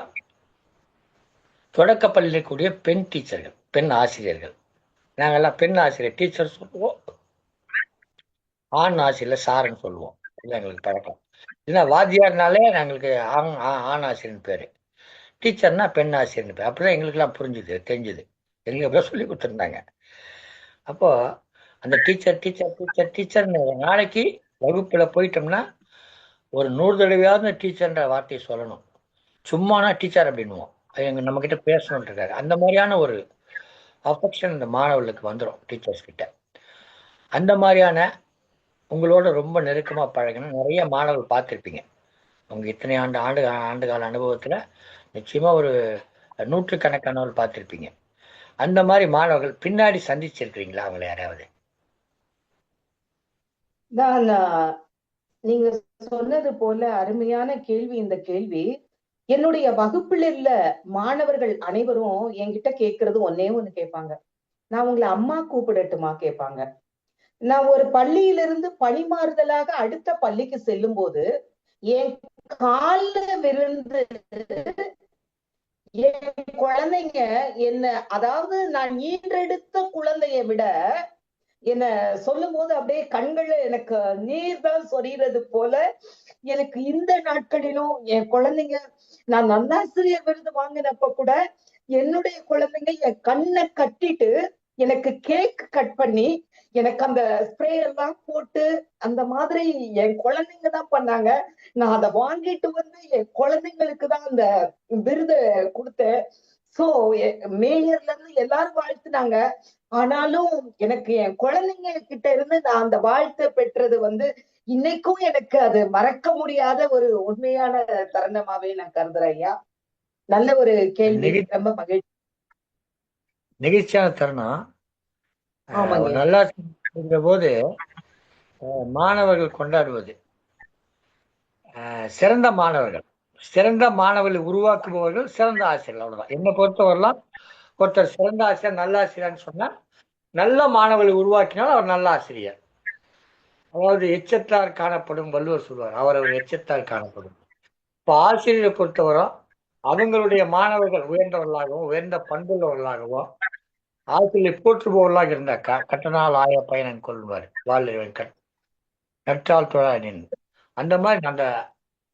தொடக்கப்பள்ளியில் இருக்கக்கூடிய பெண் டீச்சர்கள், பெண் ஆசிரியர்கள். நாங்கெல்லாம் பெண் ஆசிரியர் டீச்சர் சொல்லுவோம், ஆண் ஆசிரியர் சாருன்னு சொல்லுவோம். இல்லை எங்களுக்கு பழக்கம். ஏன்னா வாத்தியார்னாலே எங்களுக்கு ஆண் ஆசிரியர்னு பேரு, டீச்சர்னா பெண் ஆசிரியர்னு பேர். அப்படிதான் எங்களுக்கெல்லாம் புரிஞ்சுது, தெரிஞ்சுது. எங்களுக்கு அப்படியே சொல்லி கொடுத்துருந்தாங்க. அப்போ அந்த டீச்சர் டீச்சர் டீச்சர் டீச்சர் நாளைக்கு வகுப்புல போயிட்டோம்னா ஒரு 100 தடவையாவது டீச்சர்ன்ற வார்த்தையை சொல்லணும். சும்மானா டீச்சர் அப்படின்னுவோம். நம்ம கிட்ட பேசணும்னு இருக்காரு. அந்த மாதிரியான ஒரு அஃபெக்ஷன் இந்த மாணவர்களுக்கு வந்துடும் டீச்சர்ஸ் கிட்ட. அந்த மாதிரியான உங்களோட ரொம்ப நெருக்கமா பழகின நிறைய மாணவர்கள் பார்த்துருப்பீங்க. உங்க இத்தனை ஆண்டுகால அனுபவத்துல நிச்சயமா ஒரு நூற்றுக்கணக்கானவர்கள் பார்த்துருப்பீங்க. அந்த மாதிரி மாணவர்கள் பின்னாடி சந்திச்சிருக்கிறீங்களா அவங்களை யாராவது? நான் நீங்க சொன்னது போல அருமையான கேள்வி இந்த கேள்வி. என்னுடைய வகுப்பில் உள்ள மாணவர்கள் அனைவரும் என்கிட்ட கேட்கறது ஒன்னே ஒண்ணு கேட்பாங்க. நான் உங்களை அம்மா கூப்பிடட்டுமா கேட்பாங்க. நான் ஒரு பள்ளியிலிருந்து பணிமாறுதலாக அடுத்த பள்ளிக்கு செல்லும் போது என் கால்ல விழுந்து என் குழந்தைங்க என்ன, அதாவது நான் ஈன்றெடுத்த குழந்தையை விட என்ன சொல்லும் போது அப்படியே கண்கள்ல எனக்கு நீர் தான் சொரிகிறது போல. எனக்கு இந்த நாட்களிலும் என் குழந்தைங்க, நான் நல்லாசிரியர் விருது வாங்கினப்ப கூட என்னுடைய குழந்தைங்க என் கண்ணை கட்டிட்டு எனக்கு கேக் கட் பண்ணி எனக்கு அந்த ஸ்ப்ரே எல்லாம் போட்டு அந்த மாதிரி என் குழந்தைங்க தான் பண்ணாங்க. நான் அதை வாங்கிட்டு வந்து என் குழந்தைங்களுக்கு தான் அந்த விருதை கொடுத்தேன். சோ மேயர்ல இருந்து எல்லாரும் வாழ்த்துனாங்க. ஆனாலும் எனக்கு என் குழந்தைங்க கிட்ட இருந்து நான் அந்த வாழ்த்தை பெற்றது இன்னைக்கும் எனக்கு அது மறக்க முடியாத ஒரு உண்மையான தருணமாவே நான் கருதுறேன் ஐயா. நல்ல ஒரு கேள்வி, ரொம்ப மகிழ்ச்சி. நெகிழ்ச்சியான தருணம். ஒரு நல்லா போது மாணவர்கள் கொண்டாடுவது, சிறந்த மாணவர்களை உருவாக்குபவர்கள் சிறந்த ஆசிரியர். அவ்வளவுதான். என்னை பொறுத்தவரைலாம் ஒருத்தர் சிறந்த ஆசிரியர் நல்ல ஆசிரியர்னு சொன்னா நல்ல மாணவர்களை உருவாக்கினால் அவர் நல்ல ஆசிரியர். அதாவது எச்சத்தால் காணப்படும் வள்ளுவர் சொல்வார், அவர் ஒரு எச்சத்தால் காணப்படும். இப்போ ஆசிரியரை பொறுத்தவரை அவங்களுடைய மாணவர்கள் உயர்ந்தவர்களாகவும் உயர்ந்த பண்புள்ளவர்களாகவும் ஆசிரியரை போற்றுபவர்களாக இருந்தாக்கா கட்டணால் ஆய பயனன் கொள்வார் வாழ்வன் நற்றால் தொழானின். அந்த மாதிரி அந்த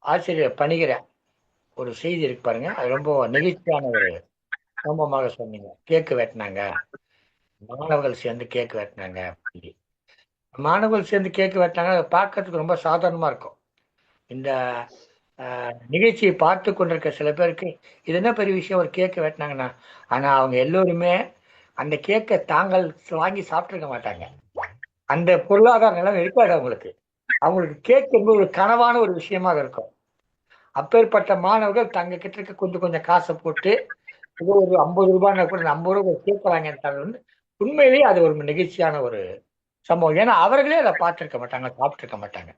ஆசிரியர் பணிகிற ஒரு செய்தி இருக்கு பாருங்க, அது ரொம்ப நெகிழ்ச்சியான ஒரு சம்பவமாக சொன்னீங்க. கேக்கு வெட்டினாங்க, மாணவர்கள் சேர்ந்து கேக்கு வெட்டினாங்க. மாணவர்கள் சேர்ந்து கேக்கு வெட்டினாங்க, அதை பார்க்கறதுக்கு ரொம்ப சாதாரணமா இருக்கும். இந்த நிகழ்ச்சியை பார்த்து கொண்டிருக்க சில பேருக்கு இது என்ன பெரிய விஷயம், ஒரு கேக்கு வெட்டினாங்கன்னா. ஆனா அவங்க எல்லோருமே அந்த கேக்கை தாங்கள் வாங்கி சாப்பிட்டுருக்க மாட்டாங்க. அந்த பொருளாதார நிலைமை இருக்காது அவங்களுக்கு. அவங்களுக்கு கேக் என்பது ஒரு கனவான ஒரு விஷயமாக இருக்கும். அப்பேற்பட்ட மாணவர்கள் தங்க கிட்ட இருக்க கொஞ்சம் கொஞ்சம் காசை போட்டு ஏதோ ஒரு 50 ரூபாய்னா கூட 50 ரூபாய் கேட்க வாங்கிட்டாங்க. உண்மையிலேயே அது ஒரு நிகழ்ச்சியான ஒரு சம்பவம். ஏன்னா அவர்களே அதை பார்த்துருக்க மாட்டாங்க, சாப்பிட்டுருக்க மாட்டாங்க.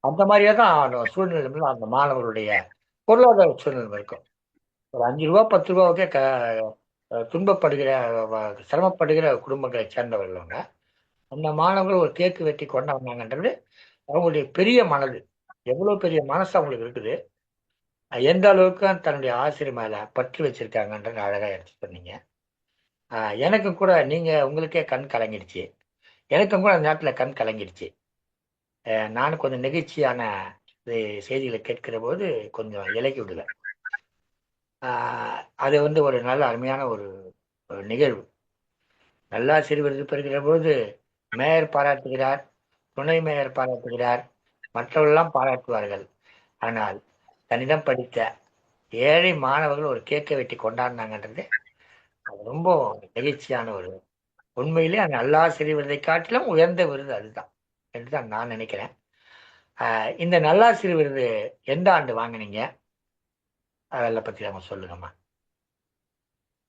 அந்த மாதிரியே தான் சூழ்நிலை அந்த மாணவர்களுடைய பொருளாதார சூழ்நிலை இருக்கும். ஒரு 5 ரூபா 10 ரூபாவுக்கே துன்பப்படுகிற சிரமப்படுகிற குடும்பங்களை சேர்ந்தவர்கள் அவங்க. அந்த மாணவர்கள் ஒரு கேக்கு வெட்டி கொண்டாடினாங்கன்றது அவங்களுடைய பெரிய மனது, எவ்வளவு பெரிய மனசு அவங்களுக்கு இருக்குது, எந்த அளவுக்கு தன்னுடைய ஆசிரியர் மேல பற்று வச்சிருக்காங்கன்றது அழகா எடுத்து சொன்னீங்க. எனக்கும் கூட நீங்க உங்களுக்கே கண் கலங்கிடுச்சு, எனக்கும் கூட அந்த நேரத்துல கண் கலங்கிடுச்சு. நானும் கொஞ்சம் நெகிழ்ச்சியான செய்திகளை கேட்கிற போது கொஞ்சம் இலக்கி விடுவேன். அது ஒரு நல்ல அருமையான ஒரு நிகழ்வு. நல்லாசிரியர் விருது பெறுகிற போது மேயர் பாராட்டுகிறார், துணை மேயர் பாராட்டுகிறார், மற்றவர்களெல்லாம் பாராட்டுவார்கள். ஆனால் தன்னிடம் படித்த ஏழை மாணவர்கள் ஒரு கேக்கை வெட்டி கொண்டாடினாங்கன்றது அது ரொம்ப நெகிழ்ச்சியான ஒரு, உண்மையிலே அந்த நல்லாசிரியர் விருதை காட்டிலும் உயர்ந்த விருது அதுதான் என்றுதான் நான் நினைக்கிறேன். இந்த நல்லாசிரியர் விருது எந்த ஆண்டு வாங்கினீங்க, அதெல்லாம் பத்தி நம்ம சொல்லுங்கம்மா.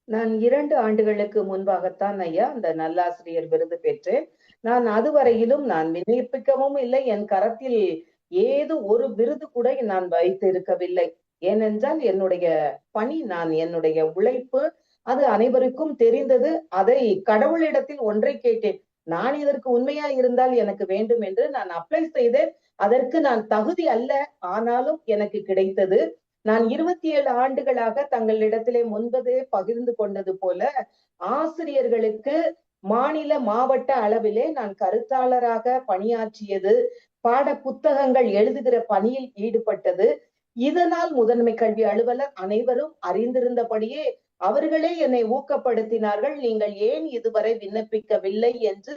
நான் 2 ஆண்டுகளுக்கு முன்பாகத்தான் ஐயா அந்த நல்லாசிரியர் விருது பெற்றேன். நான் அதுவரையிலும் நான் விண்ணப்பிக்கவும் இல்லை, என் கரத்தில் ஏது ஒரு விருது கூட நான் வைத்து இருக்கவில்லை. ஏனென்றால் என்னுடைய பணி, நான் என்னுடைய உழைப்பு அது அனைவருக்கும் தெரிந்தது. அதை கடவுளிடத்தில் ஒன்றை கேட்டேன், நான் இதற்கு உண்மையா இருந்தால் எனக்கு வேண்டும் என்று நான் அப்ளை செய்தேன். அதற்கு நான் தகுதி அல்ல, ஆனாலும் எனக்கு கிடைத்தது. நான் 27 ஆண்டுகளாக தங்களிடத்திலே முன்பதே பகிர்ந்து கொண்டது போல ஆசிரியர்களுக்கு மாநில மாவட்ட அளவிலே நான் கருத்தாளராக பணியாற்றியது, பாட புத்தகங்கள் எழுதுகிற பணியில் ஈடுபட்டது. இதனால் முதன்மை கல்வி அலுவலர் அனைவரும் அறிந்திருந்தபடியே அவர்களே என்னை ஊக்கப்படுத்தினார்கள். நீங்கள் ஏன் இதுவரை விண்ணப்பிக்கவில்லை என்று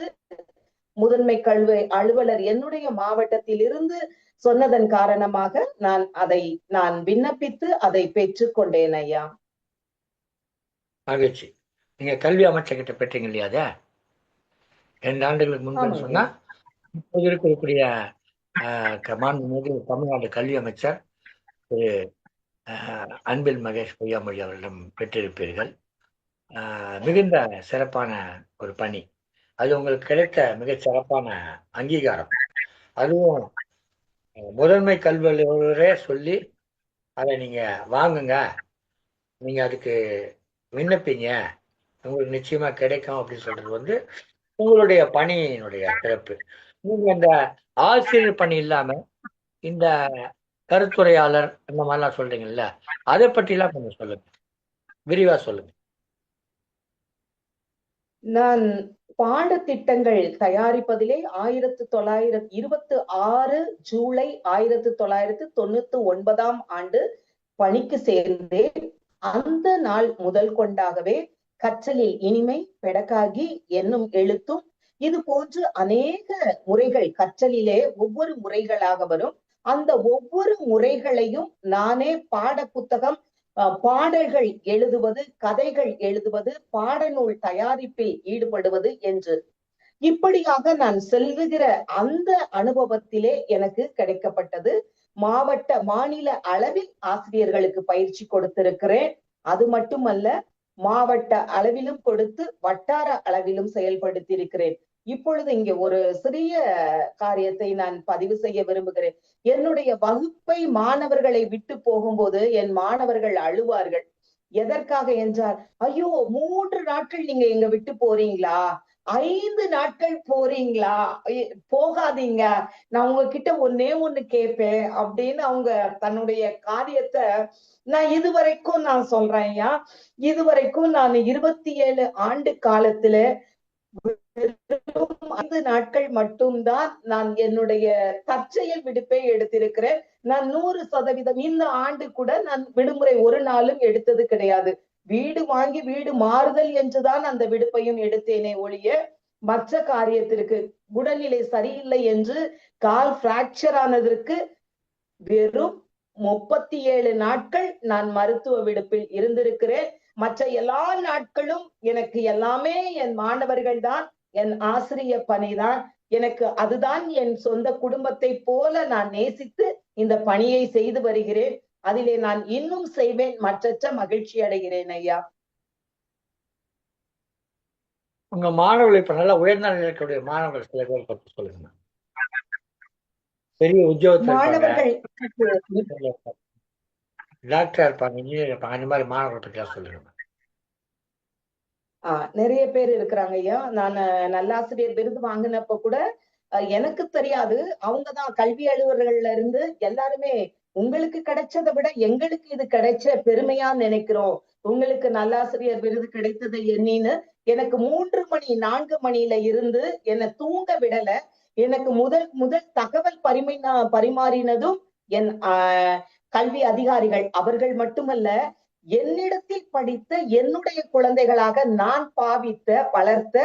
முதன்மை கல்வி அலுவலர் என்னுடைய மாவட்டத்தில் இருந்து சொன்னதன் காரணமாக நான் விண்ணப்பித்து அதை பெற்றுக்கொண்டேன் ஐயா. மகிழ்ச்சி. நீங்க கல்வி அமைச்சர்கிட்ட பெற்றீங்க இல்லையா? அத 2 ஆண்டுகளுக்கு முன்பு சொன்னா இப்போது இருக்கக்கூடிய மாண்புமிகு தமிழ்நாடு கல்வி அமைச்சர் திரு அன்பில் மகேஷ் பொய்யாமொழி அவரிடம் பெற்றிருப்பீர்கள். மிகுந்த சிறப்பான ஒரு பணி. அது உங்களுக்கு கிடைத்த மிகச் சிறப்பான அங்கீகாரம். அதுவும் முதன்மை கல்வி அலுவலரே சொல்லி அதை நீங்க வாங்குங்க, நீங்க அதுக்கு விண்ணப்பிங்க, உங்களுக்கு நிச்சயமா கிடைக்கும் அப்படின்னு சொல்றது வந்து உங்களுடைய பணியினுடைய சிறப்பு. நீங்க இந்த ஆசிரியர் பணி இல்லாம இந்த கருத்துரையாளர் அந்த மாதிரிலாம் சொல்றீங்கல்ல, அதை பற்றிலாம் கொஞ்சம் சொல்லுங்க, விரிவா சொல்லுங்க. நான் பாடத்திட்டங்கள் தயாரிப்பதிலே 1926 ஜூலை 1999 ஆண்டு பணிக்கு சேர்ந்தேன். அந்த நாள் முதல் கொண்டாகவே கற்றலில் இனிமை, பெடகாகி என்னும் எழுத்தும் இது போன்று அநேக முறைகள் கற்றலிலே ஒவ்வொரு முறைகளாக வரும். அந்த ஒவ்வொரு முறைகளையும் நானே பாட புத்தகம், பாடல்கள் எழுதுவது, கதைகள் எழுதுவது, பாடநூல் தயாரிப்பில் ஈடுபடுவது என்று இப்படியாக நான் செல்லுகிற அந்த அனுபவத்திலே எனக்கு கிடைக்கப்பட்டது. மாநில அளவில் ஆசிரியர்களுக்கு பயிற்சி கொடுத்திருக்கிறேன். அது மட்டுமல்ல, மாவட்ட அளவிலும் கொடுத்து வட்டார அளவிலும் செயல்படுத்தியிருக்கிறேன். இப்பொழுது இங்கே ஒரு சிறிய காரியத்தை நான் பதிவு செய்ய விரும்புகிறேன். என்னுடைய வகுப்பை மாணவர்களை விட்டு போகும்போது என் மாணவர்கள் அழுவார்கள். எதற்காக என்றால், ஐயோ 3 நாட்கள் நீங்க எங்க விட்டு போறீங்களா, 5 நாட்கள் போறீங்களா, போகாதீங்க, நான் உங்ககிட்ட ஒண்ணு கேட்பேன் அப்படின்னு அவங்க தன்னுடைய காரியத்தை நான் இதுவரைக்கும் நான் சொல்றேன் ஐயா. இதுவரைக்கும் நான் 27 ஆண்டு காலத்துல 5 நாட்கள் மட்டும்தான் நான் என்னுடைய தற்செயல் விடுப்பை எடுத்திருக்கிறேன். நான் 100% இந்த ஆண்டு கூட நான் விடுமுறை ஒரு நாளும் எடுத்தது கிடையாது. வீடு வாங்கி வீடு மாறுதல் என்றுதான் அந்த விடுப்பையும் எடுத்தேனே ஒழிய மற்ற காரியத்திற்கு, உடல்நிலை சரியில்லை என்று கால் பிராக்சர் ஆனதற்கு வெறும் 37 நாட்கள் நான் மருத்துவ விடுப்பில் இருந்திருக்கிறேன். மற்ற எல்லா நாட்களும் எனக்கு எல்லாமே என் மாணவர்கள் தான், என் ஆசிரிய பணிதான். எனக்கு அதுதான் என் சொந்த குடும்பத்தை போல நான் நேசித்து இந்த பணியை செய்து வருகிறேன். அதிலே நான் இன்னும் செய்வேன், மற்றற்ற மகிழ்ச்சி அடைகிறேன் ஐயா. உங்க மாணவர்கள் இப்ப நல்லா உயர்ந்த நிலையில் இருக்கக்கூடிய மாணவர்கள் சில பேர் பற்றி சொல்லுங்க. பெரிய உத்தியோகத்தில் மாணவர்கள் டாக்டர் இருப்பாங்க, இன்ஜினியர் இருப்பாங்க, அந்த மாதிரி மாணவர்கள் பற்றி சொல்லுங்க. நிறைய பேர் இருக்கிறாங்க ஐயா. நான் நல்லாசிரியர் விருது வாங்கினப்ப கூட எனக்கு தெரியாது, அவங்கதான் கல்வி அலுவலர்கள்ல இருந்து எல்லாருமே உங்களுக்கு கிடைச்சதை விட எங்களுக்கு இது கிடைச்ச பெருமையா நினைக்கிறோம், உங்களுக்கு நல்லாசிரியர் விருது கிடைத்ததை எண்ணின்னு எனக்கு 3 மணி 4 மணியில இருந்து என்னை தூங்க விடல. எனக்கு முதல் தகவல் பரிமாறினதும் என் கல்வி அதிகாரிகள். அவர்கள் மட்டுமல்ல, என்னிடத்தில் படித்த என்னுடைய குழந்தைகளாக நான் பாவித்த, வளர்த்த,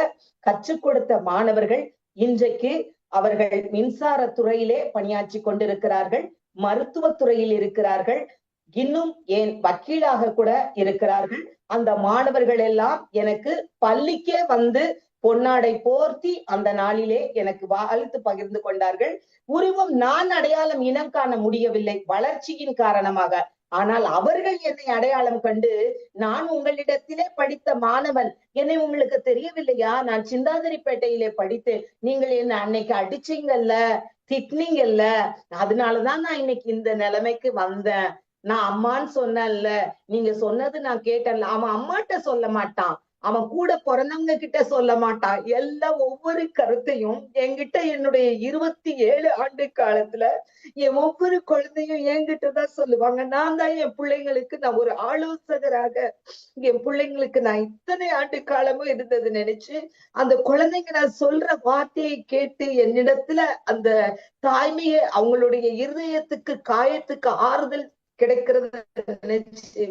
கற்றுக் கொடுத்த மாணவர்கள் இன்றைக்கு அவர்கள் மின்சார துறையிலே பணியாற்றி கொண்டிருக்கிறார்கள், மருத்துவ துறையில் இருக்கிறார்கள், இன்னும் ஏன் வக்கீலாக கூட இருக்கிறார்கள். அந்த மாணவர்கள் எல்லாம் எனக்கு பள்ளிக்கே வந்து பொன்னாடை போர்த்தி அந்த நாளிலே எனக்கு வாழ்த்து பகிர்ந்து கொண்டார்கள். உருவம் நான் அடையாளம் இனம் காண முடியவில்லை வளர்ச்சியின் காரணமாக. ஆனால் அவர்கள் என்னை அடையாளம் கண்டு, நான் உங்களிடத்திலே படித்த மாணவன், என்னை உங்களுக்கு தெரியவில்லையா, நான் சிந்தாதிரிப்பேட்டையிலே படித்தேன், நீங்கள் என்ன அன்னைக்கு அடிச்சீங்கல்ல, திட்டினீங்கல்ல, அதனாலதான் நான் இன்னைக்கு இந்த நிலைமைக்கு வந்தேன். நான் அம்மான்னு சொன்னேன்ல, நீங்க சொன்னது நான் கேட்டேன்ல. அவன் அம்மாட்ட சொல்ல மாட்டான், அவன் கூட பிறந்தவங்க கிட்ட சொல்ல மாட்டான். எல்லாம் ஒவ்வொரு கருத்தையும் என்கிட்ட என்னுடைய 27 ஆண்டு காலத்துல என் ஒவ்வொரு குழந்தையும் என்கிட்டதான் சொல்லுவாங்க. நான் தான் என் பிள்ளைங்களுக்கு நான் ஒரு ஆலோசகராக என் பிள்ளைங்களுக்கு நான் இத்தனை ஆண்டு காலமும் இருந்தது நினைச்சு, அந்த குழந்தைங்க நான் சொல்ற வார்த்தையை கேட்டு என்னிடத்துல அந்த தாய்மையை, அவங்களுடைய இருதயத்துக்கு காயத்துக்கு ஆறுதல் கிடைக்கிறத நினைச்சு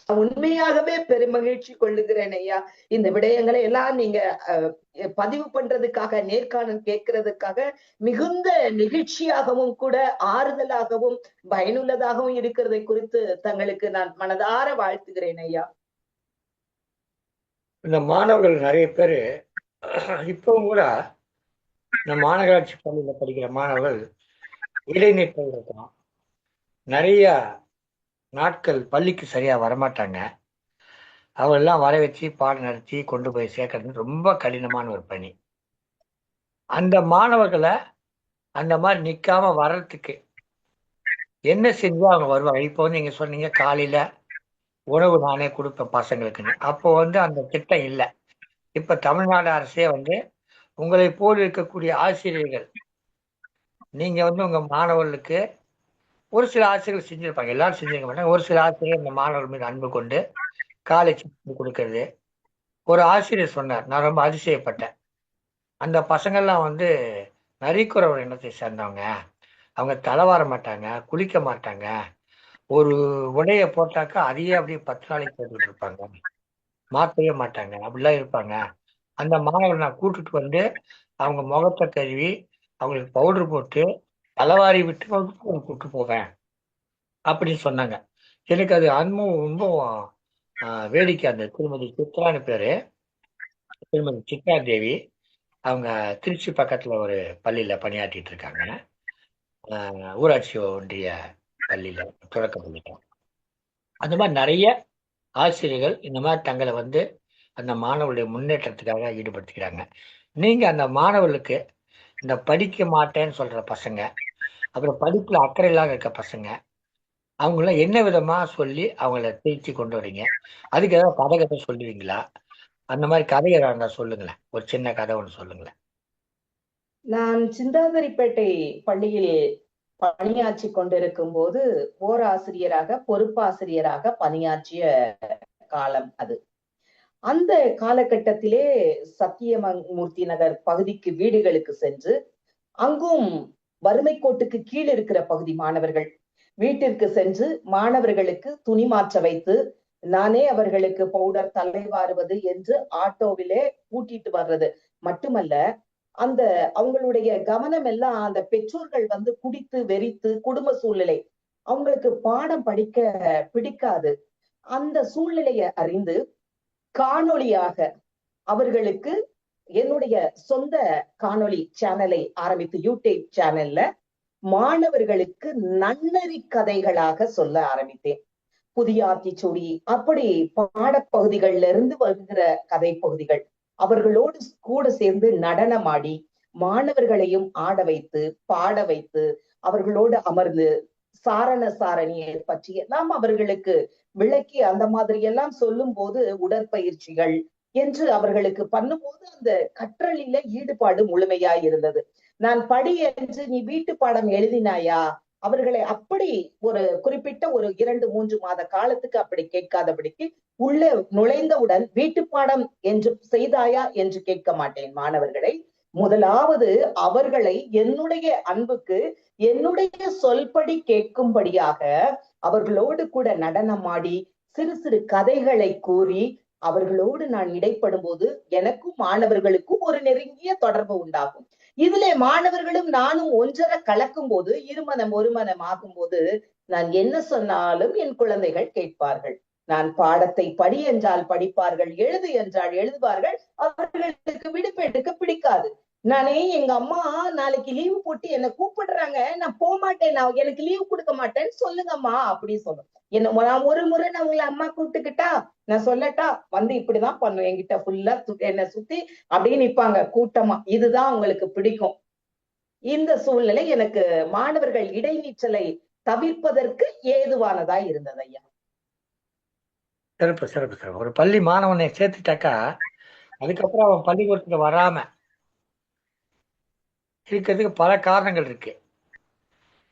உண்மையாகவே பெருமகிழ்ச்சி கொள்ளுகிறேன் ஐயா. இந்த விடயங்களை எல்லாம் நீங்க பதிவு பண்றதுக்காக, நேர்காணல் கேட்கறதுக்காக மிகுந்த நெகிழ்ச்சியாகவும் கூட, ஆறுதலாகவும் பயனுள்ளதாகவும் இருக்கிறதை குறித்து தங்களுக்கு நான் மனதார வாழ்த்துகிறேன் ஐயா. இந்த மாணவர்கள் நிறைய பேர் இப்பவும் கூட இந்த மாநகராட்சி பள்ளியில படிக்கிற மாணவர்கள் இடைநிற்றல் இருக்கலாம், நிறைய நாட்கள் பள்ளிக்கு சரியா வரமாட்டாங்க. அவெல்லாம் வர வச்சு பாடம் நடத்தி கொண்டு போய் சேர்க்கறது ரொம்ப கடினமான ஒரு பணி. அந்த மாணவர்களை அந்த மாதிரி நிக்காம வர்றதுக்கு என்ன செஞ்சா அவங்க வருவாங்க? இப்போ வந்து நீங்க சொன்னீங்க காலையில உணவு நானே கொடுப்பேன் பசங்களுக்குன்னு. அப்போ வந்து அந்த திட்டம் இல்லை. இப்ப தமிழ்நாடு அரசே வந்து உங்களை போல் இருக்கக்கூடிய ஆசிரியர்கள், நீங்க வந்து உங்க மாணவர்களுக்கு ஒரு சில ஆசிரியர்கள் செஞ்சிருப்பாங்க, எல்லாரும் செஞ்சிருக்க மாட்டாங்க. ஒரு சில ஆசிரியர் இந்த மாணவர்கள் மீது அன்பு கொண்டு காலை கொடுக்கறது. ஒரு ஆசிரியர் சொன்னார், நான் ரொம்ப அதிசயப்பட்டேன். அந்த பசங்கள்லாம் வந்து நரிக்குறவர் இனத்தை சேர்ந்தவங்க, அவங்க தலைவார மாட்டாங்க, குளிக்க மாட்டாங்க, ஒரு உடைய போட்டாக்கா அதையே அப்படியே 10 நாளைக்கு போட்டுக்கிட்டு இருப்பாங்க, மாற்றவே மாட்டாங்க, அப்படிலாம் இருப்பாங்க. அந்த மாணவர்கள் நான் கூட்டிட்டு வந்து அவங்க முகத்தை கழுவி அவங்களுக்கு பவுடர் போட்டு தலைவாரி விட்டு வகுப்பு கூப்பிட்டு போவேன் அப்படின்னு சொன்னாங்க. எனக்கு அது அனுபவம் ரொம்ப வேடிக்கை. அந்த திருமதி சித்ரான்னு பேரு, திருமதி சித்ரா தேவி. அவங்க திருச்சி பக்கத்துல ஒரு பள்ளியில பணியாற்றிட்டு இருக்காங்க. ஊராட்சி ஒன்றிய பள்ளியில, தொடக்க பள்ளியில. அந்த மாதிரி நிறைய ஆசிரியர்கள் இந்த மாதிரி தங்களை வந்து அந்த மாணவர்களுடைய முன்னேற்றத்துக்காக ஈடுபடுத்திக்கிறாங்க. நீங்க அந்த மாணவர்களுக்கு இந்த படிக்க மாட்டேன்னு சொல்ற பசங்க, அப்புறம் படிப்புல அக்கறை இல்லாத இருக்க பசங்க, அவங்கள என்ன விதமா சொல்லி அவங்கள திருச்சி கொண்டு வரீங்க? அதுக்கு ஏதாவது கதை கதை சொல்லுவீங்களா? அந்த மாதிரி கதை ஏதாவது இருந்தா சொல்லுங்களேன், ஒரு சின்ன கதை ஒன்று சொல்லுங்களேன். நான் சிந்தாதிரிப்பேட்டை பள்ளியில் பணியாற்றி கொண்டிருக்கும் போது ஓராசிரியராக, பொறுப்பாசிரியராக பணியாற்றிய காலம் அது. அந்த காலகட்டத்திலே சத்தியமூர்த்தி நகர் பகுதிக்கு வீடுகளுக்கு சென்று, அங்கும் வறுமை கோட்டுக்கு கீழ் இருக்கிற பகுதி மாணவர்கள் வீட்டிற்கு சென்று மாணவர்களுக்கு துணி மாற்ற வைத்து, நானே அவர்களுக்கு பவுடர், தலை வாருவது என்று ஆட்டோவிலே கூட்டிட்டு வர்றது மட்டுமல்ல, அந்த அவங்களுடைய கவனம் எல்லாம் அந்த பெற்றோர்கள் வந்து குடித்து வெறித்து, குடும்ப சூழ்நிலை, அவங்களுக்கு பாடம் படிக்க பிடிக்காது. அந்த சூழ்நிலையை அறிந்து காணொளியாக அவர்களுக்கு என்னுடைய சொந்த காணொளி சேனலை ஆரம்பித்து, யூடியூப் சேனல்ல மாணவர்களுக்கு நன்னறி கதைகளாக சொல்ல ஆரம்பித்தேன். புதிய ஆத்திச்சூடி, அப்படி பாடப்பகுதிகள்ல இருந்து வருகிற கதை பகுதிகள் அவர்களோடு கூட சேர்ந்து நடனமாடி, மாணவர்களையும் ஆட வைத்து, பாட வைத்து, அவர்களோடு அமர்ந்து சாரண சாரணியை பற்றி எல்லாம் அவர்களுக்கு விளக்கி, அந்த மாதிரி எல்லாம் சொல்லும் போது, உடற்பயிற்சிகள் என்று அவர்களுக்கு பண்ணும்போது அந்த கற்றலில ஈடுபாடு முழுமையாய் இருந்தது. நான் படி என்று நீ வீட்டு பாடம் எழுதினாயா? அவர்களை அப்படி ஒரு குறிப்பிட்ட ஒரு 2-3 மாத காலத்துக்கு அப்படி கேட்காதபடிக்கு, உள்ளே நுழைந்தவுடன் வீட்டு பாடம் என்று செய்தாயா என்று கேட்க மாட்டேன் மாணவர்களை. முதலாவது அவர்களை என்னுடைய அன்புக்கு, என்னுடைய சொல்படி கேட்கும்படியாக அவர்களோடு கூட நடனமாடி, சிறு சிறு கதைகளை கூறி, அவர்களோடு நான் இடைப்படும் போது எனக்கும் மாணவர்களுக்கும் ஒரு நெருங்கிய தொடர்பு உண்டாகும். இதிலே மாணவர்களும் நானும் ஒன்றரை கலக்கும் போது, இருமனம் ஒரு மனம் ஆகும்போது, நான் என்ன சொன்னாலும் என் குழந்தைகள் கேட்பார்கள். நான் பாடத்தை படி என்றால் படிப்பார்கள், எழுது என்றால் எழுதுவார்கள். அவர்களுக்கு விடுப்பெடுக்க பிடிக்காது. நானே எங்க அம்மா நாளைக்கு லீவு போட்டு என்ன கூப்பிடுறாங்க, நான் போக மாட்டேன், நான் எனக்கு லீவு கொடுக்க மாட்டேன்னு சொல்லுங்கம்மா அப்படி சொல்லும். என்ன நான் ஒரு முறை நான் உங்களை அம்மா கூப்பிட்டுக்கிட்டா, நான் சொல்லட்டா, வந்து இப்படிதான் பண்ணும், என்கிட்ட ஃபுல்லா என்ன சுத்தி அப்படியே நிப்பாங்க கூட்டமா. இதுதான் உங்களுக்கு பிடிக்கும். இந்த சூழ்நிலை எனக்கு மாணவர்கள் இடைநிற்றலை தவிர்ப்பதற்கு ஏதுவானதா இருந்தது ஐயா. சிறப்பு சிறப்பு சிறப்பு. ஒரு பள்ளி மாணவனை சேர்த்துட்டாக்கா அதுக்கப்புறம் அவன் பள்ளிக்கூடத்துக்கு வராம இருக்கிறதுக்கு பல காரணங்கள் இருக்கு.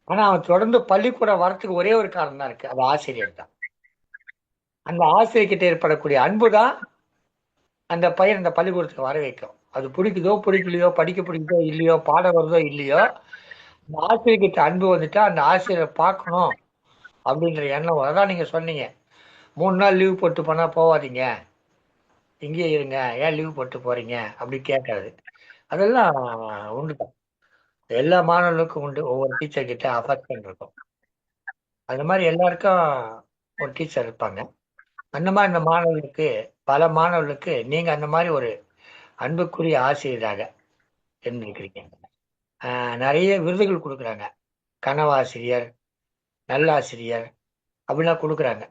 ஆனா அவன் தொடர்ந்து பள்ளிக்கூடம் வரத்துக்கு ஒரே ஒரு காரணம் தான் இருக்கு, அது ஆசிரியர் தான். அந்த ஆசிரியர்கிட்ட ஏற்படக்கூடிய அன்பு தான் அந்த பையன் அந்த பள்ளிக்கூடத்துக்கு வர வைக்கும். அது பிடிக்குதோ பிடிக்கலையோ, படிக்க பிடிக்குதோ இல்லையோ, பாடம் வருதோ இல்லையோ, அந்த ஆசிரியர்கிட்ட அன்பு வந்துட்டா அந்த ஆசிரியரை பார்க்கணும் அப்படின்ற எண்ணம். அதான் நீங்க சொன்னீங்க, 3 நாள் லீவ் போட்டு போனா போவாதீங்க, இங்கேயே இருங்க, ஏன் லீவ் போட்டு போறீங்க அப்படி கேட்கறது. அதெல்லாம் உண்டு தான். எல்லா மாணவர்களுக்கும் உண்டு. ஒவ்வொரு டீச்சர் கிட்ட அஃபெக்ஷன் இருக்கும். அந்த மாதிரி எல்லாருக்கும் ஒரு டீச்சர் இருப்பாங்க. அந்த மாதிரி இந்த மாணவர்களுக்கு, பல மாணவர்களுக்கு நீங்க அந்த மாதிரி ஒரு அன்புக்குரிய ஆசிரியராக இருந்திருக்கிறீங்க. நிறைய விருதுகள் கொடுக்குறாங்க. கனவாசிரியர், நல்லாசிரியர் அப்படிலாம் கொடுக்குறாங்க.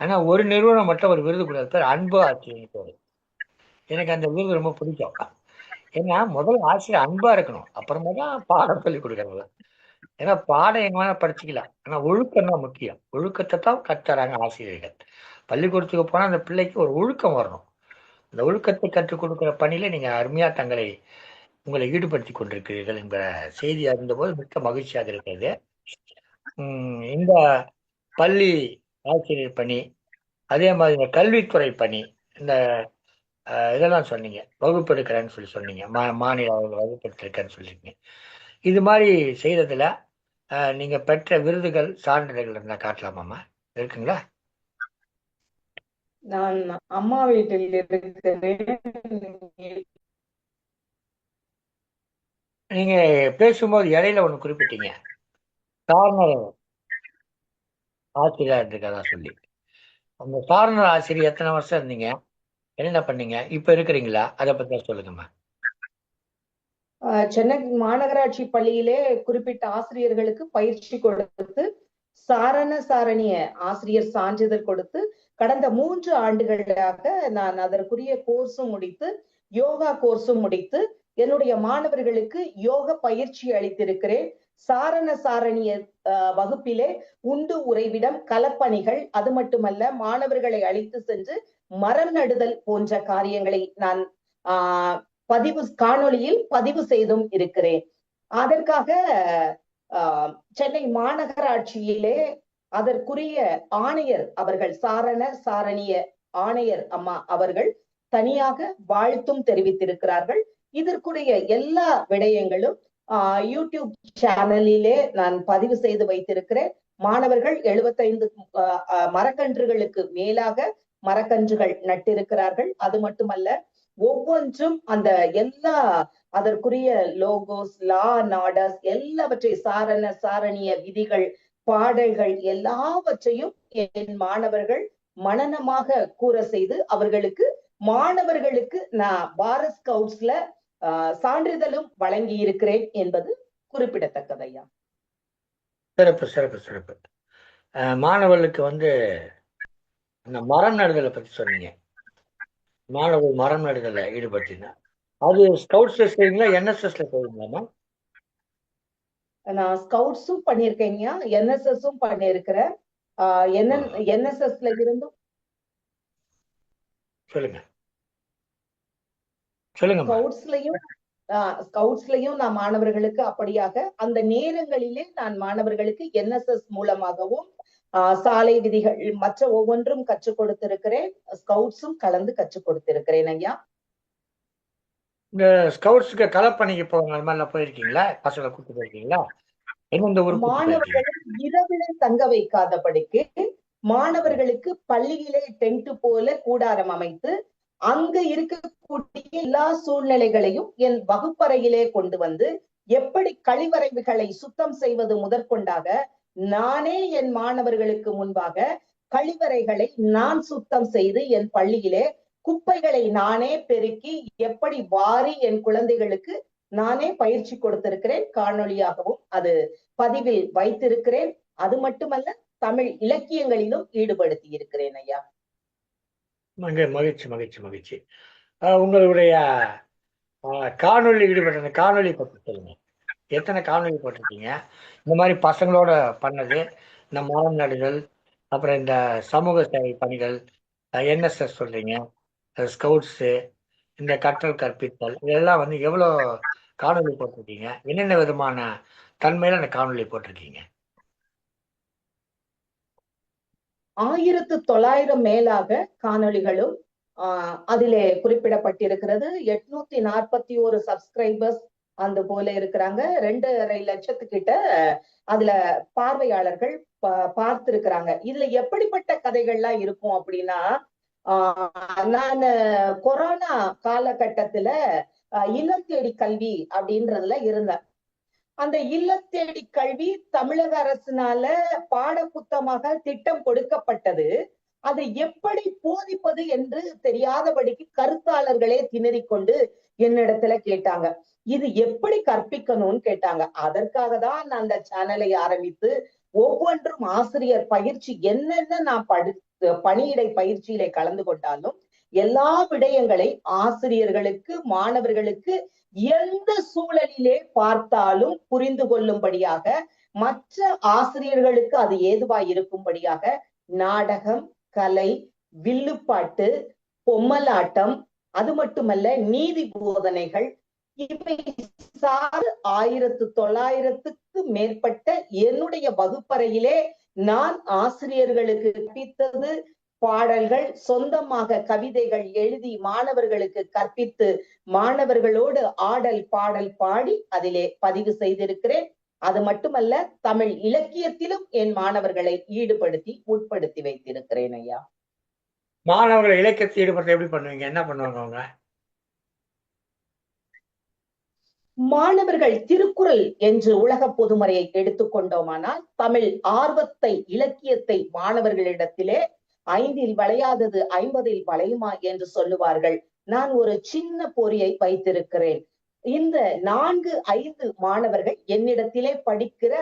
ஆனா ஒரு நிறுவனம் மட்டும் ஒரு விருது கொடுக்குறது பேர் அன்பு ஆசிரியர் பேரு. எனக்கு அந்த விருது ரொம்ப பிடிக்கும். ஏன்னா முதல்ல ஆசிரியர் அன்பா இருக்கணும், அப்புறமா தான் பாடம் சொல்லி கொடுக்குறாங்க. ஏன்னா பாடம் எங்க வேணா படிச்சுக்கலாம், ஆனா ஒழுக்கம் தான் முக்கியம். ஒழுக்கத்தை தான் கற்றுறாங்க ஆசிரியர்கள். பள்ளிக்கூடத்துக்கு போனா அந்த பிள்ளைக்கு ஒரு ஒழுக்கம் வரணும். அந்த ஒழுக்கத்தை கற்றுக் கொடுக்கிற பணியில நீங்க அருமையா உங்களை ஈடுபடுத்தி கொண்டிருக்கிறீர்கள் என்ற செய்தி அறிந்தபோது மிக்க மகிழ்ச்சியாக இருக்கிறது. இந்த பள்ளி ஆசிரியர் பணி, அதே மாதிரி இந்த கல்வித்துறை பணி, இந்த இதெல்லாம் சொன்னீங்க, வகுப்பெடுக்கிறேன்னு சொல்லி சொன்னீங்க, மாநில அளவில் வகுப்பெடுத்திருக்கேன்னு சொல்லியிருக்கீங்க. இது மாதிரி செய்யறதுல நீங்க பெற்ற விருதுகள், சான்றிதழ்கள் இருந்தா காட்டலாமாம்மா? இருக்குங்களா? நான் அம்மா வீட்டில் இருக்கிறேன். நீங்க பேசும்போது இடையில ஒண்ணு குறிப்பிட்டீங்க, சாரணர் ஆசிரியரா இருந்திருக்கதா சொல்லி. அந்த சாரணர் ஆசிரியர் எத்தனை வருஷம் இருந்தீங்க, என்ன பண்ணீங்க, இப்ப இருக்கிறீங்களா, அதை பத்தி சொல்லுங்கம்மா. சென்னை மாநகராட்சி பள்ளியிலே குறிப்பிட்ட ஆசிரியர்களுக்கு பயிற்சி கொடுத்து சாரண சாரணிய ஆசிரியர் சான்றிதழ் கொடுத்து கடந்த 3 ஆண்டுகளாக நான் அதற்குரிய கோர்ஸும் முடித்து, யோகா கோர்ஸும் முடித்து என்னுடைய மாணவர்களுக்கு யோக பயிற்சி அளித்திருக்கிறேன். சாரண சாரணிய வகுப்பிலே உண்டு உறைவிடம், களப்பணிகள், அது மட்டுமல்ல மாணவர்களை அழைத்து சென்று மரம் நடுதல் போன்ற காரியங்களை நான் காணொளியில் பதிவு செய்தும் இருக்கிறேன். அதற்காக சென்னை மாநகராட்சியிலே அதற்குரிய ஆணையர் அவர்கள், சாரண சாரணிய ஆணையர் அம்மா அவர்கள் தனியாக வாழ்த்தும் தெரிவித்திருக்கிறார்கள். இதற்குரிய எல்லா விடயங்களும் யூடியூப் சேனலிலே நான் பதிவு செய்து வைத்திருக்கிறேன். மாணவர்கள் 75 மரக்கன்றுகளுக்கு மேலாக மரக்கன்றுகள் நட்டிருக்கிறார்கள். அது மட்டுமல்ல, ஒவ்வொன்றும் அந்த எல்லா அதற்குரிய லோகோஸ், லா அண்ட் ஆர்டர்ஸ் எல்லாவற்றை, சாரண சாரணிய விதிகள், பாடல்கள் எல்லாவற்றையும் என் மாணவர்கள் மனனமாக கூற செய்து அவர்களுக்கு, மாணவர்களுக்கு நான் பாரத் ஸ்கவுட்ஸ்ல சான்றிதழும் வழங்கி இருக்கிறேன் என்பது குறிப்பிடத்தக்கது ஐயா. சிறப்பு சிறப்பு சிறப்பு. மாணவர்களுக்கு இந்த மரம் நடுதலை பத்தி சொன்னீங்க. மாணவர்கள் மரம் நடுதலை ஈடுபடுத்தினா அது ஸ்கவுட்ஸ்ல செய்வீங்களா, என்எஸ்எஸ்ல செய்வீங்களாமா? நான் ஸ்கவுட்ஸும் பண்ணியிருக்கேங்க, என்எஸ்எஸும் பண்ணியிருக்கிறேன். என்எஸ்எஸ்ல இருந்தும் சொல்லுங்க சொல்லுங்க. ஸ்கவுட்ஸ்லயும் நான் மாணவர்களுக்கு அப்படியாக அந்த நேரங்களிலே நான் மாணவர்களுக்கு என்எஸ்எஸ் மூலமாகவும் சாலை விதிகள் மற்ற ஒவ்வொன்றும் கற்றுக் கொடுத்திருக்கிறேன். ஸ்கவுட்ஸும் கலந்து கற்றுக் கொடுத்திருக்கிறேன் ஐயா. இந்த ஸ்கவுட்ஸ்க்கு களப்பணிக்கு போவாங்க, அது மாதிரிலாம் போயிருக்கீங்களா? பசங்களை கூப்பிட்டு போயிருக்கீங்களா? மாணவர்களை இரவிலே தங்க வைக்காதபடிக்கு மாணவர்களுக்கு பள்ளியிலே டென்ட் போல கூடாரம் அமைத்து அங்க இருக்கக்கூடிய எல்லா சூழ்நிலைகளையும் என் வகுப்பறையிலே கொண்டு வந்து, எப்படி கழிவறைகளை சுத்தம் செய்வது முதற்கொண்டாக நானே என் மாணவர்களுக்கு முன்பாக கழிவறைகளை நான் சுத்தம் செய்து, என் பள்ளியிலே குப்பைகளை நானே பெருக்கி எப்படி வாரி என் குழந்தைகளுக்கு நானே பயிற்சி கொடுத்திருக்கிறேன். காணொளியாகவும் அது பதிவில் வைத்திருக்கிறேன். அது மட்டுமல்ல, தமிழ் இலக்கியங்களிலும் ஈடுபடுத்தி இருக்கிறேன் ஐயா. மகிழ்ச்சி மகிழ்ச்சி மகிழ்ச்சி. உங்களுடைய காணொலி ஈடுபட்ட காணொலி பற்றி சொல்லுங்க. எத்தனை காணொலி போட்டிருக்கீங்க இந்த மாதிரி பசங்களோட பண்ணது? இந்த மரம் நடுதல், அப்புறம் இந்த சமூக சேவை பணிகள், என்எஸ்எஸ் சொல்றீங்க, ஸ்கவுட்ஸு, இந்த கற்றல் கற்பித்தல், இதெல்லாம் எவ்வளோ காணொலி போட்டிருக்கீங்க? என்னென்ன விதமான தன்மையில அந்த காணொலி போட்டிருக்கீங்க? 1900 மேலாக காணொளிகளும் அதிலே குறிப்பிடப்பட்டிருக்கிறது. 841 சப்ஸ்கிரைபர்ஸ் அந்த போல இருக்கிறாங்க. 2.5 லட்சத்துக்கிட்ட அதுல பார்வையாளர்கள் பார்த்திருக்கிறாங்க. இதுல எப்படிப்பட்ட கதைகள்லாம் இருக்கும் அப்படின்னா, நான் கொரோனா காலகட்டத்துல இல்லம் தேடி கல்வி அப்படின்றதுல இருந்தேன். அந்த இல்லத்தேடி கல்வி தமிழக அரசினால பாடப்புத்தகமாக திட்டம் கொடுக்கப்பட்டது. அதை எப்படி போதிப்பது என்று தெரியாதபடிக்கு கருத்தாளர்களே திணறிக்கொண்டு என்னிடத்துல கேட்டாங்க. இது எப்படி கற்பிக்கணும்னு கேட்டாங்க. அதற்காக தான் நான் அந்த சேனலை ஆரம்பித்து ஒவ்வொன்றும் ஆசிரியர் பயிற்சி என்னென்ன நான் பணியிடை பயிற்சியில கலந்து கொண்டாலும் எல்லா விடயங்களை ஆசிரியர்களுக்கு மாணவர்களுக்கு எந்த சூழலிலே பார்த்தாலும் புரிந்து கொள்ளும்படியாக, மற்ற ஆசிரியர்களுக்கு அது ஏதுவாய் இருக்கும்படியாக நாடகம், கலை, வில்லுப்பாட்டு, பொம்மலாட்டம், அது மட்டுமல்ல நீதி போதனைகள், இவை சார்ந்து 1900க்கு மேற்பட்ட என்னுடைய வகுப்பறையிலே நான் ஆசிரியர்களுக்கு கற்பித்தது பாடல்கள், சொந்தமாக கவிதைகள் எழுதி மாணவர்களுக்கு கற்பித்து மாணவர்களோடு ஆடல் பாடல் பாடி அதிலே பதிவு செய்திருக்கிறேன். அது மட்டுமல்ல, தமிழ் இலக்கியத்திலும் என் மாணவர்களை ஈடுபடுத்தி உட்படுத்தி வைத்திருக்கிறேன் ஐயா. மாணவர்களை இலக்கியத்தை ஈடுபடுத்த எப்படி பண்ணுவீங்க? என்ன பண்ணுவாங்க அவங்க? மாணவர்கள் திருக்குறள் என்று உலக பொதுமறையை எடுத்துக்கொண்டோமானால், தமிழ் ஆர்வத்தை, இலக்கியத்தை மாணவர்களிடத்திலே 5ல் வளையாதது 50ல் வளையுமா என்று சொல்லுவார்கள். நான் ஒரு சின்ன பொறியை வைத்திருக்கிறேன். இந்த 4-5 மாணவர்கள் என்னிடத்திலே படிக்கிற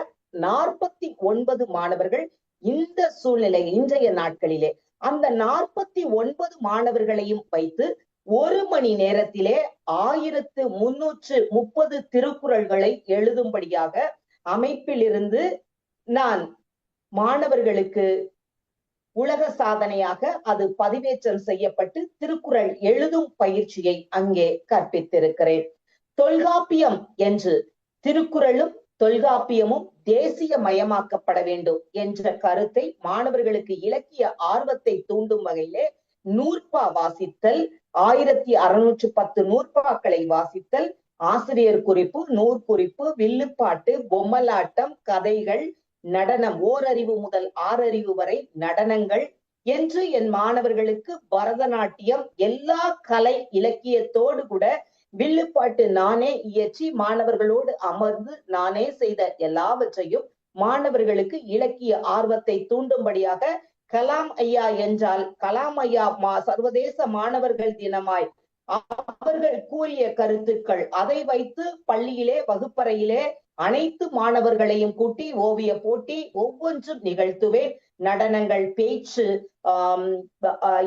49 மாணவர்கள் இந்த சூழ்நிலை இன்றைய நாட்களிலே அந்த 49 மாணவர்களையும் வைத்து 1 மணி நேரத்திலே 1330 திருக்குறள்களை எழுதும்படியாக அமைப்பிலிருந்து நான் மாணவர்களுக்கு உலக சாதனையாக அது பதிவேற்றம் செய்யப்பட்டு திருக்குறள் எழுதும் பயிற்சியை அங்கே கற்பித்திருக்கிறேன். தொல்காப்பியம் என்று திருக்குறளும் தொல்காப்பியமும் தேசிய மயமாக்கப்பட வேண்டும் என்ற கருத்தை மாணவர்களுக்கு இலக்கிய ஆர்வத்தை தூண்டும் வகையிலே நூற்பா வாசித்தல், 1610 நூற்பாக்களை வாசித்தல், ஆசிரியர் குறிப்பு, நூற்குறிப்பு, வில்லுப்பாட்டு, பொம்மலாட்டம், கதைகள், நடனம், ஓரறிவு முதல் 6 அறிவு வரை நடனங்கள் என்று என் மாணவர்களுக்கு பரதநாட்டியம், எல்லா கலை இலக்கியத்தோடு கூட வில்லுப்பாட்டு நானே இயற்றி மாணவர்களோடு அமர்ந்து நானே செய்த எல்லாவற்றையும் மாணவர்களுக்கு இலக்கிய ஆர்வத்தை தூண்டும்படியாக கலாம் ஐயா என்றால் கலாம் ஐயா சர்வதேச மாணவர்கள் தினமாய் அவர்கள் கூறிய கருத்துக்கள், அதை வைத்து பள்ளியிலே வகுப்பறையிலே அனைத்து மாணவர்களையும் கூட்டி ஓவிய போட்டி ஒவ்வொன்றும் நிகழ்த்துவேன். நடனங்கள், பேச்சு,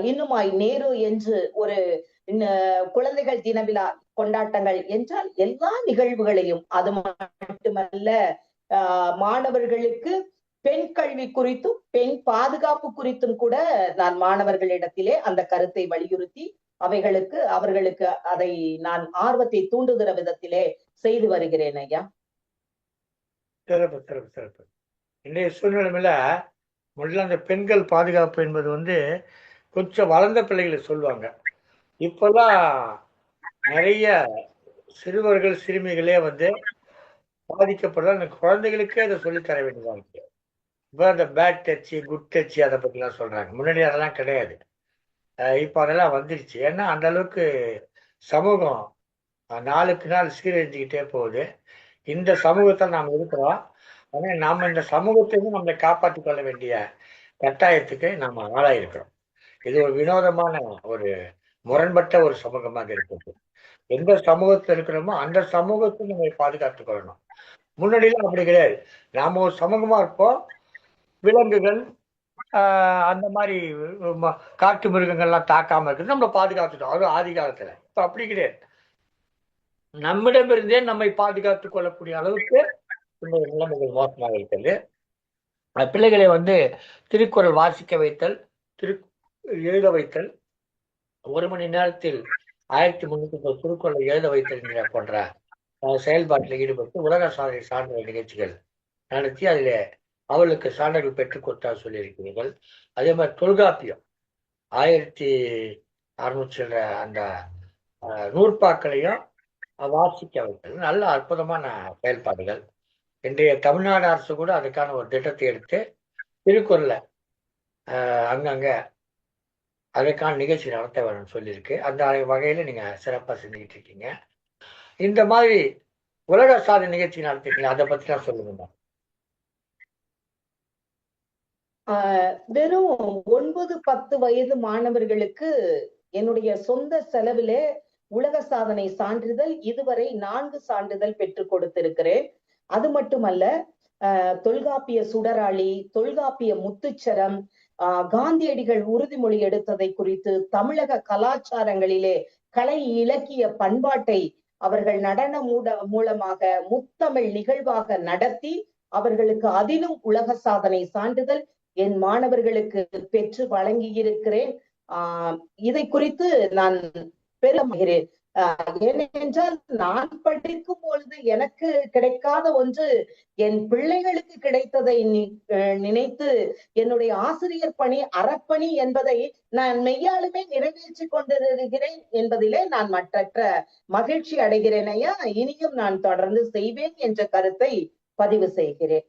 இன்னுமாய் நேரு என்று ஒரு குழந்தைகள் தின விழா கொண்டாட்டங்கள் என்றால் எல்லா நிகழ்வுகளையும், அது மட்டுமல்ல மாணவர்களுக்கு பெண் கல்வி குறித்தும் பெண் பாதுகாப்பு குறித்தும் கூட நான் மாணவர்களிடத்திலே அந்த கருத்தை வலியுறுத்தி அவர்களுக்கு அதை நான் ஆர்வத்தை தூண்டுகிற விதத்திலே செய்து வருகிறேன் ஐயா. சிறப்பு சிறப்பு சிறப்பு. இன்றைய சூழ்நிலையில முதல்ல அந்த பெண்கள் பாதுகாப்பு என்பது கொஞ்சம் வளர்ந்த பிள்ளைகளை சொல்லுவாங்க. இப்பெல்லாம் நிறைய சிறுவர்கள் சிறுமிகளே பாதிக்கப்படுற அந்த குழந்தைகளுக்கே அதை சொல்லித்தர வேண்டியதா இருக்கு. இப்போ அந்த பேட் டச்சு, குட் டச்சு அதை பற்றிலாம் சொல்றாங்க. முன்னாடி அதெல்லாம் கிடையாது. இப்போ அதெல்லாம் வந்துருச்சு. ஏன்னா அந்த அளவுக்கு சமூகம் நாளுக்கு நாள் சீரழிஞ்சுக்கிட்டே போகுது. இந்த சமூகத்தில் நாம் இருக்கிறோம். ஆனால் நாம் இந்த சமூகத்தையும் நம்மளை காப்பாற்றி கொள்ள வேண்டிய கட்டாயத்துக்கு நாம் ஆளாயிருக்கிறோம். இது ஒரு வினோதமான ஒரு முரண்பட்ட ஒரு சமூகமாக இருக்குது. எந்த சமூகத்தில் இருக்கிறோமோ அந்த சமூகத்தை நம்ம பாதுகாத்துக் கொள்ளணும். முன்னாடிலாம் அப்படி கிடையாது. நாம ஒரு சமூகமா இருப்போம். விலங்குகள் அந்த மாதிரி காட்டு மிருகங்கள்லாம் தாக்காம இருக்குது நம்மளை பாதுகாத்துட்டோம். அது ஆதி காலத்துல. இப்போ அப்படி கிடையாது. நம்மிடமிருந்தே நம்மை பாதுகாத்துக் கொள்ளக்கூடிய அளவுக்கு இந்த நிலைமைகள் மோசமாக இருக்கிறது. பிள்ளைகளை திருக்குறள் வாசிக்க வைத்தல், எழுத வைத்தல், 1 மணி நேரத்தில் 1330 திருக்குறளை எழுத வைத்தல் போன்ற செயல்பாட்டில் ஈடுபட்டு உலக சாதனை சார்ந்த நிகழ்ச்சிகள் நடத்தி அதில் அவர்களுக்கு சான்றிதழ் பெற்றுக் கொடுத்தா சொல்லியிருக்கிறீர்கள். அதே மாதிரி தொல்காப்பியம் 1600 அந்த நூற்பாக்களையும் வாசிக்க வைப்பது நல்ல அற்புதமான செயல்பாடுகள். இன்றைய தமிழ்நாடு அரசு கூட அதுக்கான ஒரு திட்டத்தை எடுத்து திருக்குறள அங்கங்க அதற்கான நிகழ்ச்சி நடத்த வேணும்னு சொல்லியிருக்கு. அந்த வகையில நீங்க சிறப்பா செஞ்சுக்கிட்டு இருக்கீங்க. இந்த மாதிரி உலக சாதனை நிகழ்ச்சி நடத்திருக்கீங்க, அதை பத்தி தான் சொல்லுங்க. வெறும் 9-10 வயது மாணவர்களுக்கு என்னுடைய சொந்த செலவிலே உலக சாதனை சான்றிதழ் இதுவரை 4 சான்றிதழ் பெற்றுக் கொடுத்திருக்கிறேன். அது மட்டுமல்ல, தொல்காப்பிய சுடராளி, தொல்காப்பிய முத்துச்சரம், காந்தியடிகள் உறுதிமொழி எடுத்ததை குறித்து தமிழக கலாச்சாரங்களிலே கலை இலக்கிய பண்பாட்டை அவர்கள் நடன மூலமாக முத்தமிழ் நிகழ்வாக நடத்தி அவர்களுக்கு அதிலும் உலக சாதனை சான்றிதழ் என் மாணவர்களுக்கு பெற்று வழங்கியிருக்கிறேன். இதை குறித்து நான் பெருமைகிறேன். ஏனென்றால் நான் படிக்கும் பொழுது எனக்கு கிடைக்காத ஒன்று என் பிள்ளைகளுக்கு கிடைத்ததை நினைத்து என்னுடைய ஆசிரியர் பணி அறப்பணி என்பதை நான் மெய்யாலுமே நிறைவேற்றி கொண்டிருக்கிறேன் என்பதிலே நான் மற்றற்ற மகிழ்ச்சி அடைகிறேன் ஐயா. இனியும் நான் தொடர்ந்து செய்வேன் என்ற கருத்தை பதிவு செய்கிறேன்.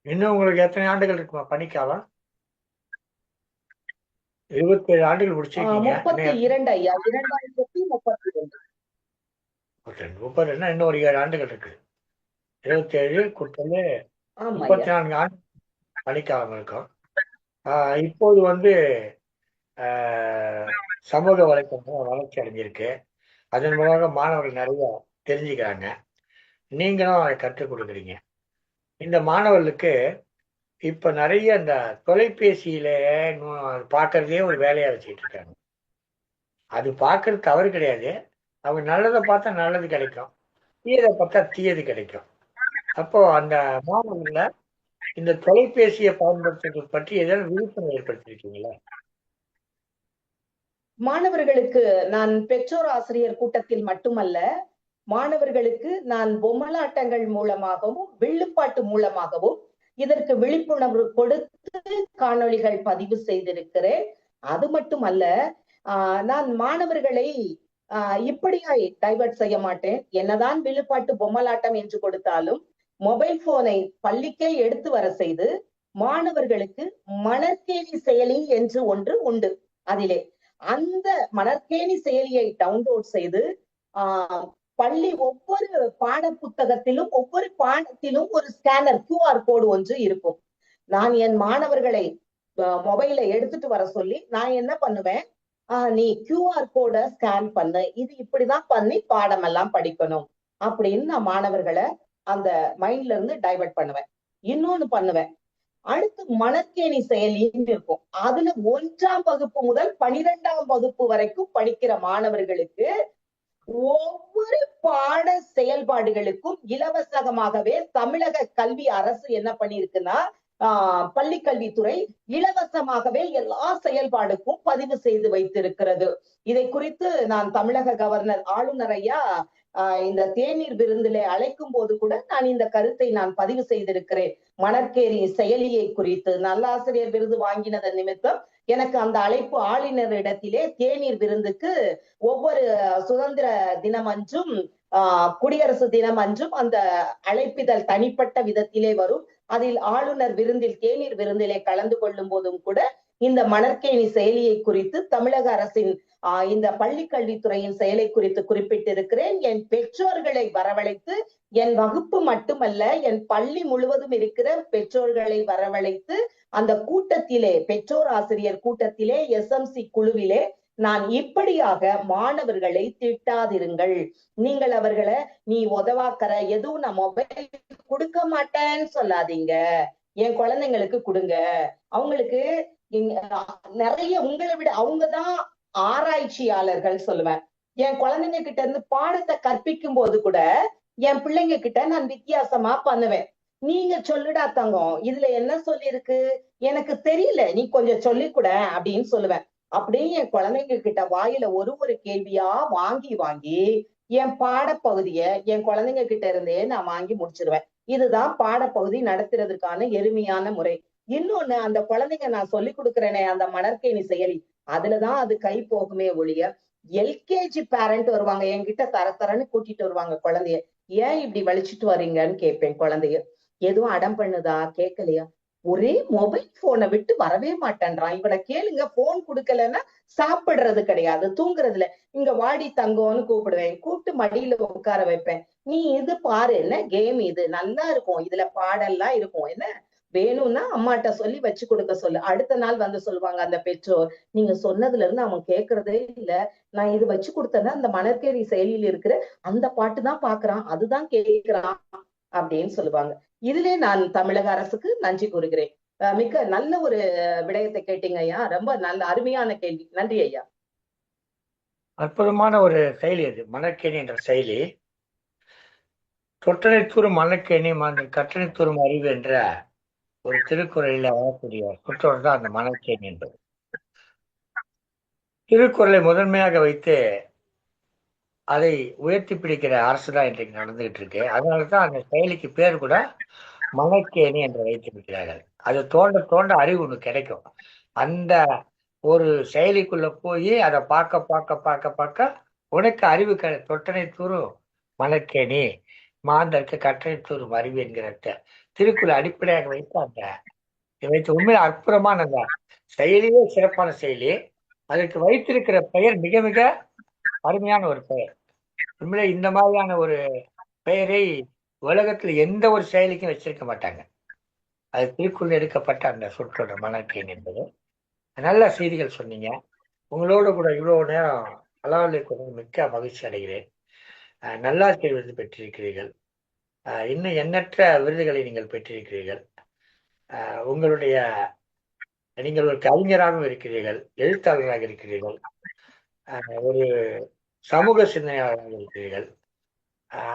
இன்னும் உங்களுக்கு எத்தனை ஆண்டுகள் இருக்குமா பணிக்காலம்? 27 ஆண்டுகள் முடிச்சிருக்கீங்க. 32 ஐயா, 2032. 32 இன்னும் ஒரு 7 ஆண்டுகள் இருக்கு. 27 கூட்டல் 34 ஆண்டு பணிக்காலம் இருக்கும். இப்போது வந்து சமூக வலைத்தளம் வளர்ச்சி அடைஞ்சிருக்கு. அதன் மூலமாக மாணவர்கள் நிறைய தெரிஞ்சுக்கிறாங்க. நீங்களும் அதை கற்றுக் கொடுக்குறீங்க. இந்த மாணவர்களுக்கு இப்ப நிறைய இந்த தொலைபேசியில பார்க்கறதே ஒரு வேலையா வச்சுட்டு இருக்காங்க. அது பார்க்கறது தவறு கிடையாது. அவங்க நல்லதை பார்த்தா நல்லது கிடைக்கும், தீயதை பார்த்தா தீயது கிடைக்கும். அப்போ அந்த மாணவர்கள இந்த தொலைபேசியை பயன்படுத்துறது பற்றி ஏதாவது விழிப்புணர்வு ஏற்படுத்திருக்கீங்களா? மாணவர்களுக்கு நான் பெற்றோர் ஆசிரியர் கூட்டத்தில் மட்டுமல்ல, மாணவர்களுக்கு நான் பொம்மலாட்டங்கள் மூலமாகவும் வில்லுப்பாட்டு மூலமாகவும் இதற்கு விழிப்புணர்வு கொடுத்து காணொளிகள் பதிவு செய்திருக்கிறேன். அது மட்டுமல்ல, நான் மாணவர்களை இப்படியாய் டைவர்ட் செய்ய மாட்டேன். என்னதான் வில்லுப்பாட்டு பொம்மலாட்டம் என்று கொடுத்தாலும் மொபைல் போனை பள்ளிக்கே எடுத்து வர செய்து மாணவர்களுக்கு மணற்கேணி செயலி என்று ஒன்று உண்டு. அதிலே அந்த மணற்கேணி செயலியை டவுன்லோட் செய்து பள்ளி ஒவ்வொரு பாட புத்தகத்திலும் ஒவ்வொரு பாடத்திலும் ஒரு ஸ்கேனர் QR கோடு ஒன்று இருக்கும். நான் என் மாணவர்களை மொபைல எடுத்துட்டு வர சொல்லி நான் என்ன பண்ணுவேன், நீ QR கோட ஸ்கேன் பண்ணு, இது இப்படிதான் பண்ணி பாடம் எல்லாம் படிக்கணும் அப்படின்னு நான் மாணவர்களை அந்த மைண்ட்ல இருந்து டைவர்ட் பண்ணுவேன். இன்னொன்னு பண்ணுவேன், அடுத்து மணற்கேணி செயலின்னு இருக்கும். அதுல 1ஆம் வகுப்பு முதல் 12ஆம் வகுப்பு வரைக்கும் படிக்கிற மாணவர்களுக்கு ஒவ்வொரு பாட செயல்பாடுகளுக்கும் இலவசமாகவே தமிழக கல்வி அரசு என்ன பண்ணிருக்குன்னா, பள்ளி கல்வித்துறை இலவசமாகவே எல்லா செயல்பாடுக்கும் பதிவு செய்து வைத்திருக்கிறது. இதை குறித்து நான் தமிழக கவர்னர் ஆளுநர் ஐயா இந்த தேநீர் விருந்திலே அழைக்கும் போது கூட நான் இந்த கருத்தை நான் பதிவு செய்திருக்கிறேன். மணற்கேணி செயலியை குறித்து நல்லாசிரியர் விருது வாங்கினதன் நிமித்தம் எனக்கு அந்த அழைப்பு ஆளுநரிடத்திலே தேநீர் விருந்துக்கு ஒவ்வொரு சுதந்திர தினம் அன்றும் குடியரசு தினம் அன்றும் அந்த அழைப்பிதழ் தனிப்பட்ட விதத்திலே வரும். அதில் ஆளுநர் விருந்தில் தேநீர் விருந்திலே கலந்து கொள்ளும் போதும் கூட இந்த மணற்கேணி செயலியை குறித்து தமிழக அரசின் இந்த பள்ளி கல்வித்துறையின் செயலை குறித்து குறிப்பிட்டிருக்கிறேன். என் பெற்றோர்களை வரவழைத்து, என் வகுப்பு மட்டுமல்ல என் பள்ளி முழுவதும் இருக்கிற பெற்றோர்களை வரவழைத்து அந்த கூட்டத்திலே, பெற்றோர் ஆசிரியர் கூட்டத்திலே, SMC குழுவிலே நான் இப்படியாக மாணவர்களை திட்டாதிருங்கள், நீங்கள் அவர்களை நீ உதவாக்கற எதுவும் நான் மொபைல் கொடுக்க மாட்டேன்னு சொல்லாதீங்க, என் குழந்தைங்களுக்கு கொடுங்க, அவங்களுக்கு நிறைய உங்களை விட அவங்கதான் ஆராய்ச்சியாளர்கள் சொல்லுவேன். என் குழந்தைங்க கிட்ட இருந்து பாடத்தை கற்பிக்கும் போது கூட என் பிள்ளைங்க கிட்ட நான் வித்தியாசமா பண்ணுவேன். நீங்க சொல்லுடா தங்கம், இதுல என்ன சொல்லி இருக்கு எனக்கு தெரியல, நீ கொஞ்சம் சொல்லிக்கூட அப்படின்னு சொல்லுவேன். அப்படியே என் குழந்தைங்க கிட்ட வாயில ஒரு கேள்வியா வாங்கி வாங்கி என் பாடப்பகுதிய என் குழந்தைங்க கிட்ட இருந்தே நான் வாங்கி முடிச்சிருவேன். இதுதான் பாடப்பகுதி நடத்துறதுக்கான எளிமையான முறை. இன்னொன்னு, அந்த குழந்தைங்க நான் சொல்லி கொடுக்குறேனே அந்த மணற்கேணி செயலி, அதுலதான் அது கை போகுமே ஒழிய எல்கேஜி பேரண்ட் வருவாங்க என்கிட்ட தரன்னு கூட்டிட்டு வருவாங்க குழந்தைய. ஏன் இப்படி வலிச்சிட்டு வர்றீங்கன்னு கேட்பேன் குழந்தைய. எதுவும் அடம் பண்ணுதா, கேட்கலையா? ஒரே மொபைல் போனை விட்டு வரவே மாட்டேன்றான். இவனை கேளுங்க, போன் கொடுக்கலன்னா சாப்பிடுறது கிடையாது, தூங்குறதுல. இங்க வாடி தங்கம்னு கூப்பிடுவேன், கூப்பிட்டு மடியில உட்கார வைப்பேன். நீ இது பாரு, என்ன கேம் இது, நல்லா இருக்கும், இதுல பாடெல்லாம் இருக்கும், என்ன வேணும்னா அம்மாட்ட சொல்லி வச்சு கொடுக்க சொல்லு. அடுத்த நாள் வந்து சொல்லுவாங்க அந்த பெற்றோர், நீங்க சொன்னதுல இருந்து அவன் கேட்கறதே இல்ல, நான் இது வச்சு கொடுத்தேன்னா அந்த மணற்கேணி செயலியில் இருக்கிற அந்த பாட்டு தான் பாக்குறான், அதுதான் கேட்கிறான் அப்படின்னு சொல்லுவாங்க. இதிலே நான் தமிழக அரசுக்கு நன்றி கூறுகிறேன். மிக்க நல்ல ஒரு விடயத்தை கேட்டீங்க ஐயா, ரொம்ப நல்ல அருமையான கேள்வி, நன்றி ஐயா. அற்புதமான ஒரு செயலி அது, மணற்கேணி என்ற செயலி. தொட்டனைத்தூரும் மணற்கேணி கற்றனைத்தூரும் அறிவு என்ற ஒரு திருக்குறளில் வரக்கூடிய சொற்றொடர் தான் அந்த மணற்கேணி என்பது. திருக்குறளை முதன்மையாக வைத்து அதை உயர்த்தி பிடிக்கிற அரசு தான் இன்றைக்கு நடந்துகிட்டு இருக்கு. அதனாலதான் அந்த செயலிக்கு பேர் கூட மணற்கேணி என்று வைத்திருக்கிறார்கள். அது தோண்ட தோண்ட அறிவு ஒண்ணு கிடைக்கும். அந்த ஒரு செயலிக்குள்ள போய் அதை பார்க்க பார்க்க பார்க்க பார்க்க உனக்கு அறிவு தொட்டனை தூரும் மணற்கேணி மாந்தருக்கு கற்றனை தூரும் அறிவு என்கிற திருக்குறள் அடிப்படையாக வைத்து அந்த வைத்து உண்மையில அற்புதமான அந்த செயலியே சிறப்பான செயலி. அதற்கு வைத்திருக்கிற பெயர் மிக மிக அருமையான ஒரு பெயர். உண்மையிலே இந்த மாதிரியான ஒரு பெயரை உலகத்துல எந்த ஒரு செயலிக்கும் வச்சிருக்க மாட்டாங்க. அது திருக்குறள் எடுக்கப்பட்ட அந்த சொற்றொடர் மணற்கேணி என்பது. நல்ல செய்திகள் சொன்னீங்க. உங்களோட கூட இவ்வளவு நேரம் அலாவுக்கு மிக்க மகிழ்ச்சி அடைகிறேன். நல்லாசிரியர் விருது பெற்றிருக்கிறீர்கள். இன்னும் எண்ணற்ற விருதுகளை நீங்கள் பெற்றிருக்கிறீர்கள். உங்களுடைய நீங்கள் ஒரு கவிஞராகவும் இருக்கிறீர்கள், எழுத்தாளராக இருக்கிறீர்கள், ஒரு சமூக சிந்தனையாளராக இருக்கிறீர்கள்,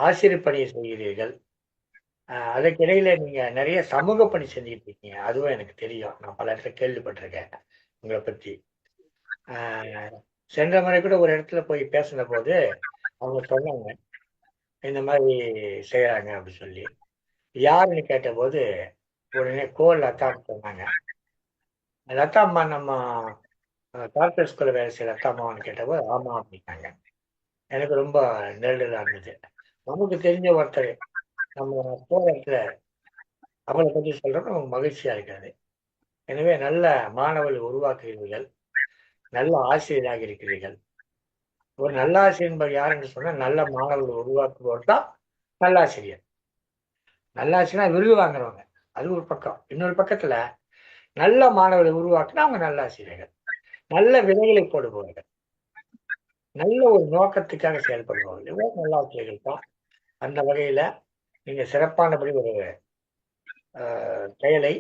ஆசிரியர் பணியை செய்கிறீர்கள். அதற்கிடையில நீங்க நிறைய சமூக பணி செஞ்சுட்டு இருக்கீங்க, அதுவும் எனக்கு தெரியும். நான் பல இடத்துல கேள்விப்பட்டிருக்கேன் உங்களை பத்தி. சென்ற முறை கூட ஒரு இடத்துல போய் பேசின போது அவங்க சொன்னாங்க இந்த மாதிரி செய்யறாங்க அப்படின்னு சொல்லி. யாருன்னு கேட்ட போது உடனே லதான்னு சொன்னாங்க. லதா அம்மா நம்ம கார்பரேட் ஸ்கூல்ல வேலை செய்ய லதா அம்மாவான்னு கேட்டபோது ஆமா அப்படின்னாங்க. எனக்கு ரொம்ப நெருடலா இருந்தது. நமக்கு தெரிஞ்ச ஒருத்தர் நம்ம போற இடத்துல அவங்களை பற்றி சொல்றப்ப நமக்கு மகிழ்ச்சியா இருக்கிறது. எனவே நல்ல மாணவர்கள் உருவாக்குகிறீர்கள், நல்ல ஆசிரியராக இருக்கிறீர்கள். ஒரு நல்ல ஆசிரியர் என்பது யார் என்று சொன்னா நல்ல மாணவர்கள் உருவாக்குபவர் தான் நல்லாசிரியர். நல்லாசிரியர் விருது வாங்குறவங்க அது ஒரு பக்கம். இன்னொரு பக்கத்துல நல்ல மாணவர்களை உருவாக்குனா அவங்க நல்ல ஆசிரியர்கள், நல்ல விதைகளை போடுபவர்கள், நல்ல ஒரு நோக்கத்துக்காக செயல்படுபவர்கள், இவ்வளவு நல்ல ஆசிரியர்கள் தான். அந்த வகையில நீங்க சிறப்பானபடி ஒரு செயலை,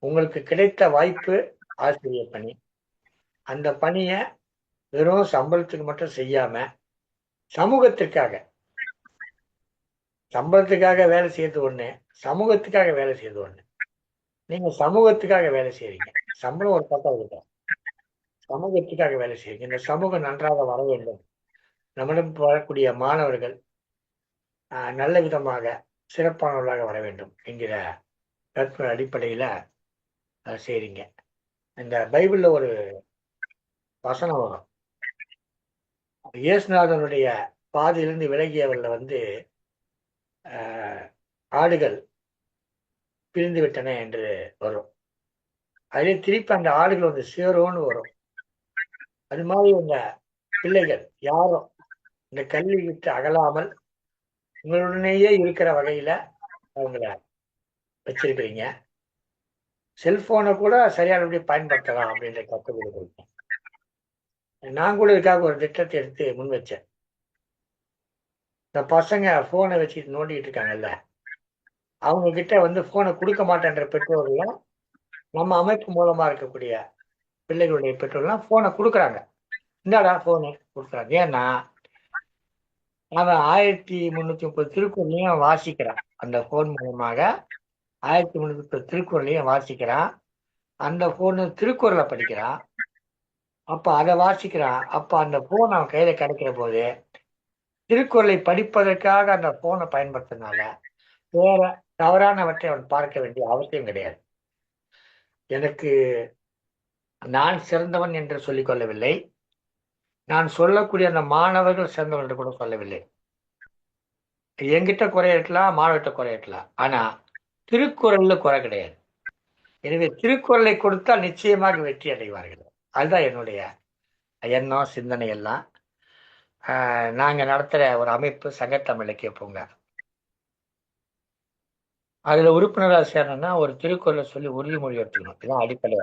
உங்களுக்கு கிடைத்த வாய்ப்பு ஆசிரியர் பணி. அந்த பணியை வெறும் சம்பளத்துக்கு மட்டும் செய்யாம சமூகத்திற்காக, சம்பளத்துக்காக வேலை செய்யறது ஒண்ணு, சமூகத்துக்காக வேலை செய்யறது ஒண்ணு. நீங்க சமூகத்துக்காக வேலை செய்யறீங்க, சம்பளம் ஒரு பக்கம் இருக்கும், சமூகத்துக்காக வேலை செய்யுங்க. இந்த சமூகம் நன்றாக வர வேண்டும், நம்மிடம் வரக்கூடிய மாணவர்கள் நல்ல விதமாக சிறப்பானவர்களாக வர வேண்டும் என்கிற கற்பனை அடிப்படையில செய்றீங்க. இந்த பைபிள்ல ஒரு வசனம் வரும், இயேசுநாதனுடைய பாதையிலிருந்து விலகியவர்ல ஆடுகள் பிரிந்து விட்டன என்று வரும். அதே திருப்பி அந்த ஆடுகள் சேரும்னு வரும். அது மாதிரி உங்க பிள்ளைகள் யாரும் இந்த கல்வி விட்டு அகலாமல் உங்களுடனேயே இருக்கிற வகையில அவங்கள வச்சிருக்கிறீங்க. செல்போனை கூட சரியானபடி பயன்படுத்தலாம் அப்படின்ற கற்றுக் கொடுக்குறீங்க. நான் கூட இதுக்காக ஒரு திட்டத்தை எடுத்து முன் வச்சேன். இந்த பசங்க போனை வச்சுட்டு நோண்டிட்டு இருக்காங்கல்ல, அவங்க கிட்ட போனை கொடுக்க மாட்டேன்ற பெற்றோர்கள் நம்ம அமைப்பு மூலமா இருக்கக்கூடிய பிள்ளைகளுடைய பெற்றோர்லாம் போனை கொடுக்குறாங்க. இந்தாடா போனு கொடுக்குறாங்க. ஏன்னா அவன் 1330 திருக்குறளையும் வாசிக்கிறான். அந்த போன் மூலமாக 1330 திருக்குறளையும் வாசிக்கிறான். அந்த போனு திருக்குறளை படிக்கிறான். அப்ப அதை வாசிக்கிறான். அப்ப அந்த போன் அவன் கையில கிடைக்கிற போது திருக்குறளை படிப்பதற்காக அந்த போனை பயன்படுத்தினால வேற தவறானவற்றை அவன் பார்க்க வேண்டிய அவசியம் கிடையாது. எனக்கு நான் சிறந்தவன் என்று சொல்லிக் கொள்ளவில்லை. நான் சொல்லக்கூடிய அந்த மாணவர்கள் சேர்ந்தவர்கள்ட்ட கூட சொல்லவில்லை. என்கிட்ட குறை இருக்கலாம், மாணவர்கிட்ட குறை இருக்கலாம். ஆனா திருக்குறள்ல குறை கிடையாது. எனவே திருக்குறளை கொடுத்தால் நிச்சயமாக வெற்றி அடைவார்கள். அதுதான் என்னுடைய எண்ணம், சிந்தனை எல்லாம். நாங்க நடத்துற ஒரு அமைப்பு சங்கத்தமிழ் இலக்கிய பூங்கா. அதுல உறுப்பினராக சேரணும்னா ஒரு திருக்குறளை சொல்லி உறுதிமொழி எடுத்துக்கணும். இதுதான் அடிப்படை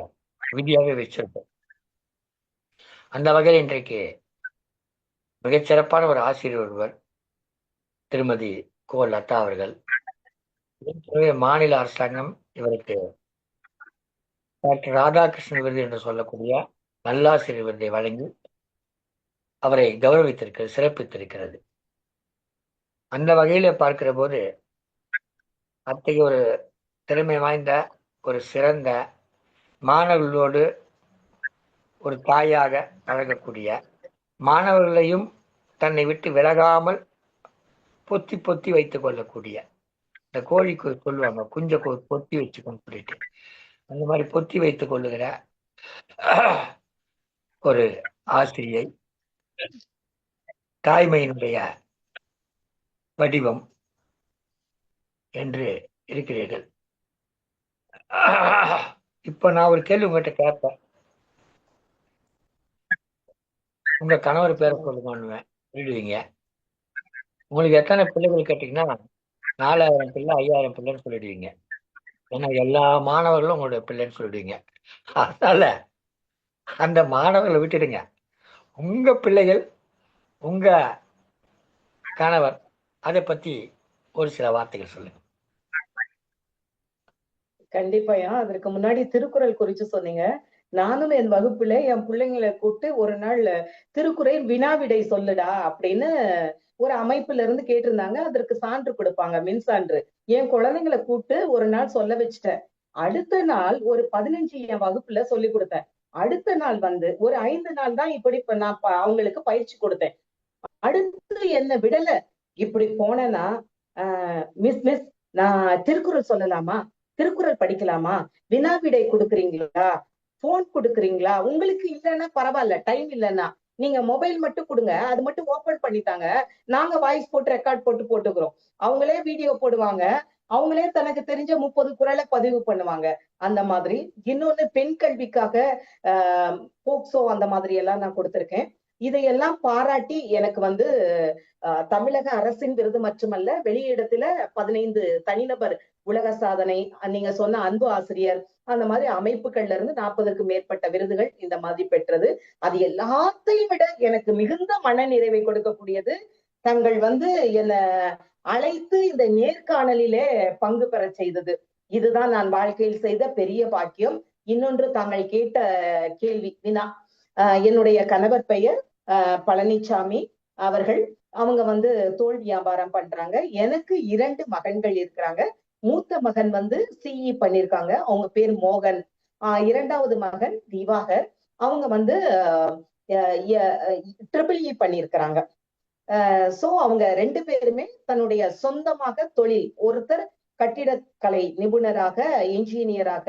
விதியாவே வச்சிருக்கோம். அந்த வகையில் இன்றைக்கு மிகச்சிறப்பான ஒரு ஆசிரியர் ஒருவர், திருமதி கோ லதா அவர்கள். ஏற்கனவே மாநில அரசாங்கம் இவருக்கு டாக்டர் ராதாகிருஷ்ணன் விருது என்று சொல்லக்கூடிய நல்லாசிரியர் விருதை வழங்கி அவரை கௌரவித்திருக்கிறது, சிறப்பித்திருக்கிறது. அந்த வகையில பார்க்கிற போது அத்தகைய ஒரு திறமை வாய்ந்த, ஒரு சிறந்த, மாணவர்களோடு ஒரு தாயாக பழகக்கூடிய, மாணவர்களையும் தன்னை விட்டு விலகாமல் பொத்தி பொத்தி வைத்துக் கொள்ளக்கூடிய, இந்த கோழிக்கு சொல்லுவாங்க குஞ்ச பொத்தி வச்சுக்கோன்னு சொல்லிட்டு, அந்த மாதிரி பொத்தி வைத்துக் கொள்ளுகிற ஒரு ஆசிரியை, தாய்மையினுடைய வடிவம் என்று இருக்கிறீர்கள். இப்ப நான் ஒரு கேள்வி உங்ககிட்ட கேட்பேன். உங்க கணவர் பேரை சொல்லுங்கன்னு சொல்லிடுவீங்க. உங்களுக்கு எத்தனை பிள்ளைகள் கேட்டீங்கன்னா 4000 பிள்ளை, 5000 பிள்ளைன்னு சொல்லிடுவீங்க. ஏன்னா எல்லா மாணவர்களும் உங்களுடைய பிள்ளைன்னு சொல்லிடுவீங்க. அதனால அந்த மாணவர்களை விட்டுடுங்க. உங்க பிள்ளைகள், உங்க கணவர், அதை பத்தி ஒரு சில வார்த்தைகள் சொல்லுங்க. கண்டிப்பாயா. அதற்கு முன்னாடி திருக்குறள் குறிச்சு சொன்னீங்க. நானும் என் வகுப்புல என் பிள்ளைங்களை கூப்பிட்டு ஒரு நாள் திருக்குறள் வினாவிடை சொல்லுடா அப்படின்னு ஒரு அமைப்புல இருந்து கேட்டிருந்தாங்க. அதற்கு சான்று கொடுப்பாங்க, மின் சான்று. என் குழந்தைங்களை கூப்பிட்டு ஒரு நாள் சொல்ல வச்சுட்டேன். அடுத்த நாள் ஒரு 15 என் வகுப்புல சொல்லி கொடுத்தேன். அடுத்த நாள் வந்து ஒரு 5 நாள் தான் இப்படி நான் அவங்களுக்கு பயிற்சி கொடுத்தேன். அடுத்து என்ன விடல. இப்படி போனேன்னா மிஸ் மிஸ் நான் திருக்குறள் சொல்லலாமா, திருக்குறள் படிக்கலாமா, வினாவிடை கொடுக்குறீங்களா, போன் கொடுக்குறீங்களா, உங்களுக்கு இல்லைன்னா பரவாயில்ல, டைம் இல்லைன்னா நீங்க மொபைல் மட்டும் கொடுங்க, அது மட்டும் ஓபன் பண்ணிட்டாங்க, நாங்க வாய்ஸ் போட்டு ரெக்கார்ட் போட்டு போட்டுக்கிறோம். அவங்களே வீடியோ போடுவாங்க, அவங்களே தனக்கு தெரிஞ்ச 30 குறளை பதிவு பண்ணுவாங்க. அந்த மாதிரி. இன்னொன்னு பெண் கல்விக்காக போக்சோ அந்த மாதிரி எல்லாம் நான் கொடுத்திருக்கேன். இதையெல்லாம் பாராட்டி எனக்கு வந்து தமிழக அரசின் விருது மட்டுமல்ல, வெளியிடத்துல 15 தனிநபர் உலக சாதனை, நீங்க சொன்ன அன்பு ஆசிரியர், அந்த மாதிரி அமைப்புகள்ல இருந்து 40க்கும் மேற்பட்ட விருதுகள் இந்த மாதிரி பெற்றது. அது எல்லாத்தையும் விட எனக்கு மிகுந்த மன நிறைவை கொடுக்கக்கூடியது, தங்கள் வந்து என்ன அழைத்து இந்த நேர்காணலிலே பங்கு பெற செய்தது. இதுதான் நான் வாழ்க்கையில் செய்த பெரிய பாக்கியம். இன்னொன்று, தாங்கள் கேட்ட கேள்வி வினா. என்னுடைய கணவர் பெயர் பழனிசாமி அவர்கள். அவங்க வந்து தோல் வியாபாரம் பண்றாங்க. எனக்கு 2 மகன்கள் இருக்கிறாங்க. மூத்த மகன் வந்து சிஇ பண்ணிருக்காங்க, அவங்க பேர் மோகன். இரண்டாவது மகன் திவாகர், அவங்க வந்து ட்ரிபிள் பண்ணியிருக்கிறாங்க. சோ அவங்க 2 பேருமே தன்னுடைய சொந்தமாக தொழில், ஒருத்தர் கட்டிடக்கலை நிபுணராக, இன்ஜினியராக,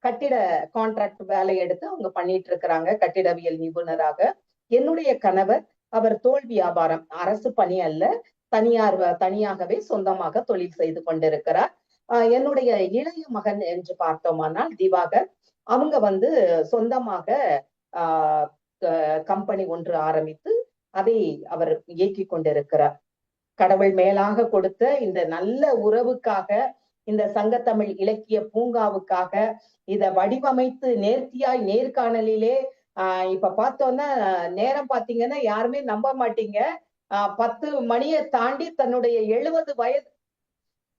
கட்டிட கான்ட்ராக்ட் வேலை எடுத்து அவங்க பண்ணிட்டு இருக்கிறாங்க, கட்டிடவியல் நிபுணராக. என்னுடைய கணவர், அவர் தோல் வியாபாரம், அரசு பணி அல்ல, தனியாகவே சொந்தமாக தொழில் செய்து கொண்டிருக்கிறார். என்னுடைய இளைய மகன் என்று பார்த்தோமானால் திவாகர், அவங்க வந்து சொந்தமாக கம்பெனி ஒன்று ஆரம்பித்து அதை அவர் இயக்கி கொண்டிருக்கிறார். கடவுள் மேலாக கொடுத்த இந்த நல்ல உறவுக்காக, இந்த சங்கத்தமிழ் இலக்கிய பூங்காவுக்காக, இத வடிவமைத்து நேர்த்தியாய் நேர்காணலிலே இப்ப பார்த்தோம்னா நேரம் பாத்தீங்கன்னா யாருமே நம்ப மாட்டீங்க, 10 மணியை தாண்டி தன்னுடைய 70 வயது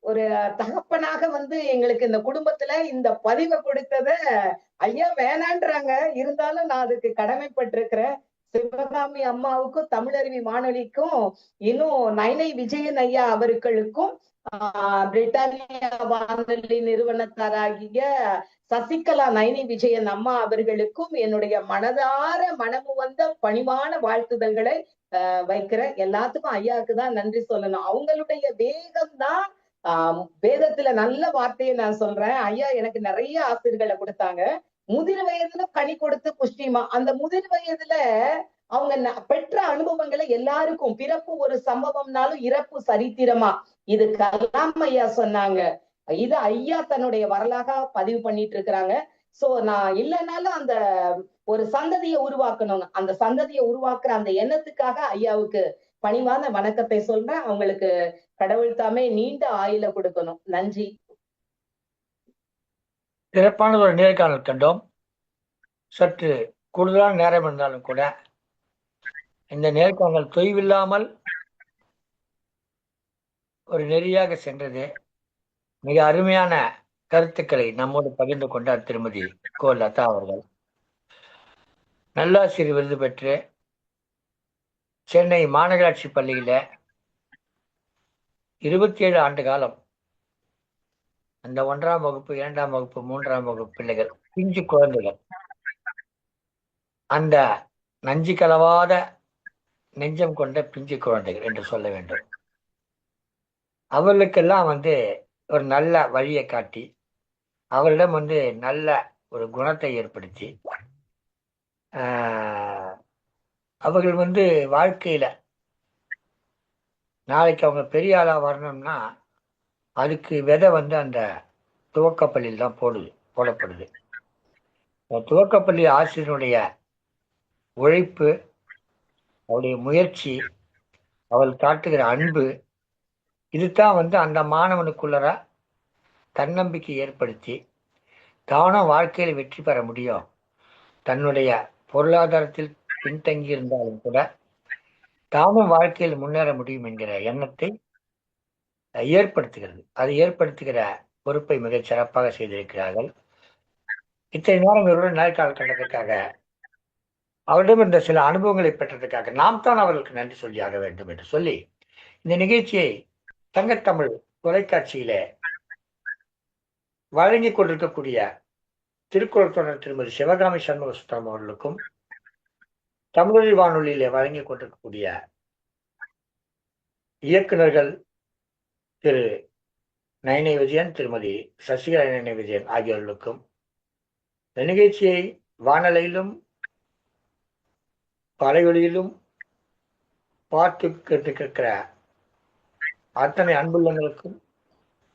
ஒரு தகப்பனாக வந்து எங்களுக்கு இந்த குடும்பத்துல இந்த பதிவை கொடுத்தத ஐயா வேணான்றாங்க. இருந்தாலும் நான் அதுக்கு கடமைப்பட்டிருக்கிறேன். சிவகாமி அம்மாவுக்கும், தமிழருவி வானொலிக்கும், இன்னும் நைனை விஜயன் ஐயா அவர்களுக்கும், பிரிட்டானியா வானொலி நிறுவனத்தாராகிய சசிகலா நைனி விஜயன் அம்மா அவர்களுக்கும் என்னுடைய மனதார மனமு வந்த பணிவான வாழ்த்துதல்களை வைக்கிற. எல்லாத்துக்கும் ஐயாவுக்கு தான் நன்றி சொல்லணும். அவங்களுடைய வேகம் தான் வேதத்துல நல்ல வார்த்தையை நான் சொல்றேன். ஐயா எனக்கு நிறைய ஆசிரியர்களை கொடுத்தாங்க. முதிர் வயதுல கனி கொடுத்து புஷ்டிமா. அந்த முதிர் வயதுல அவங்க பெற்ற அனுபவங்களை எல்லாருக்கும், பிறப்பு ஒரு சம்பவம்னாலும் இறப்பு சரித்திரமா, இது கலாம் ஐயா சொன்னாங்க. இது ஐயா தன்னுடைய வரலாக பதிவு பண்ணிட்டு இருக்கிறாங்க. சோ நான் இல்லைனாலும் அந்த ஒரு சந்ததியை உருவாக்கணும், அந்த சந்ததியை உருவாக்குற அந்த எண்ணத்துக்காக ஐயாவுக்கு பணிவான வணக்கத்தை சொல்றேன். அவங்களுக்கு கடவுள் தாமே நீண்ட ஆயுள கொடுக்கணும். நன்றி. சிறப்பான ஒரு நேர்காணல் கண்டோம். சற்று கூடுதலான நேரம் இருந்தாலும் கூட இந்த நேர்காணல் தொய்வில்லாமல் ஒரு நெறியாக சென்றது. மிக அருமையான கருத்துக்களை நம்மோடு பகிர்ந்து கொண்டார் திருமதி கோ லதா அவர்கள். நல்லாசிரியர் விருது பெற்று சென்னை மாநகராட்சி பள்ளியில 27 ஆண்டு காலம் அந்த 1ஆம் வகுப்பு, 2ஆம் வகுப்பு, 3ஆம் வகுப்பு பிள்ளைகள், பிஞ்சு குழந்தைகள், அந்த நஞ்சு கலவாத நெஞ்சம் கொண்ட பிஞ்சு குழந்தைகள் என்று சொல்ல வேண்டும். அவர்களுக்கெல்லாம் ஒரு நல்ல வழியை காட்டி, அவரிடம் நல்ல ஒரு குணத்தை ஏற்படுத்தி, அவர்கள் வாழ்க்கையில நாளைக்கு அவங்க பெரிய ஆளா வரணும்னா அதுக்கு விதை அந்த துவக்கப்பள்ளியில் தான் போடப்படுது. துவக்கப்பள்ளி ஆசிரியனுடைய உழைப்பு, அவருடைய முயற்சி, அவள் காட்டுகிற அன்பு, இதுதான் அந்த மாணவனுக்குள்ளர தன்னம்பிக்கை ஏற்படுத்தி தானும் வாழ்க்கையில் வெற்றி பெற முடியும். தன்னுடைய பொருளாதாரத்தில் பின்தங்கி இருந்தாலும் கூட தானும் வாழ்க்கையில் முன்னேற முடியும் என்கிற எண்ணத்தை ஏற்படுத்துகிறது. அதை ஏற்படுத்துகிற பொறுப்பை மிகச் சிறப்பாக செய்திருக்கிறார்கள். இத்தனை நேரம் இவருடன் நேர்காணல் கண்டதற்காக, அவரிடம் இருந்த சில அனுபவங்களை பெற்றதற்காக நாம் தான் அவர்களுக்கு நன்றி சொல்லி ஆக வேண்டும் என்று சொல்லி, இந்த நிகழ்ச்சியை தங்கத்தமிழ் தொலைக்காட்சியில வழங்கிக் கொண்டிருக்கக்கூடிய திருக்குறள் தொடர் திருமதி சிவகாமி சண்முக சுந்தரம் அவர்களுக்கும், தமிழொலி வானொலியிலே வழங்கிக் கொண்டிருக்கக்கூடிய இயக்குநர்கள் திரு நயனை விஜயன், திருமதி சசிகலா நயனை விஜயன் ஆகியோர்களுக்கும், இந்த நிகழ்ச்சியை வானொலியிலும் பலையொலியிலும் பார்த்து கேட்டிருக்கிற அத்தனை அன்புள்ளங்களுக்கும்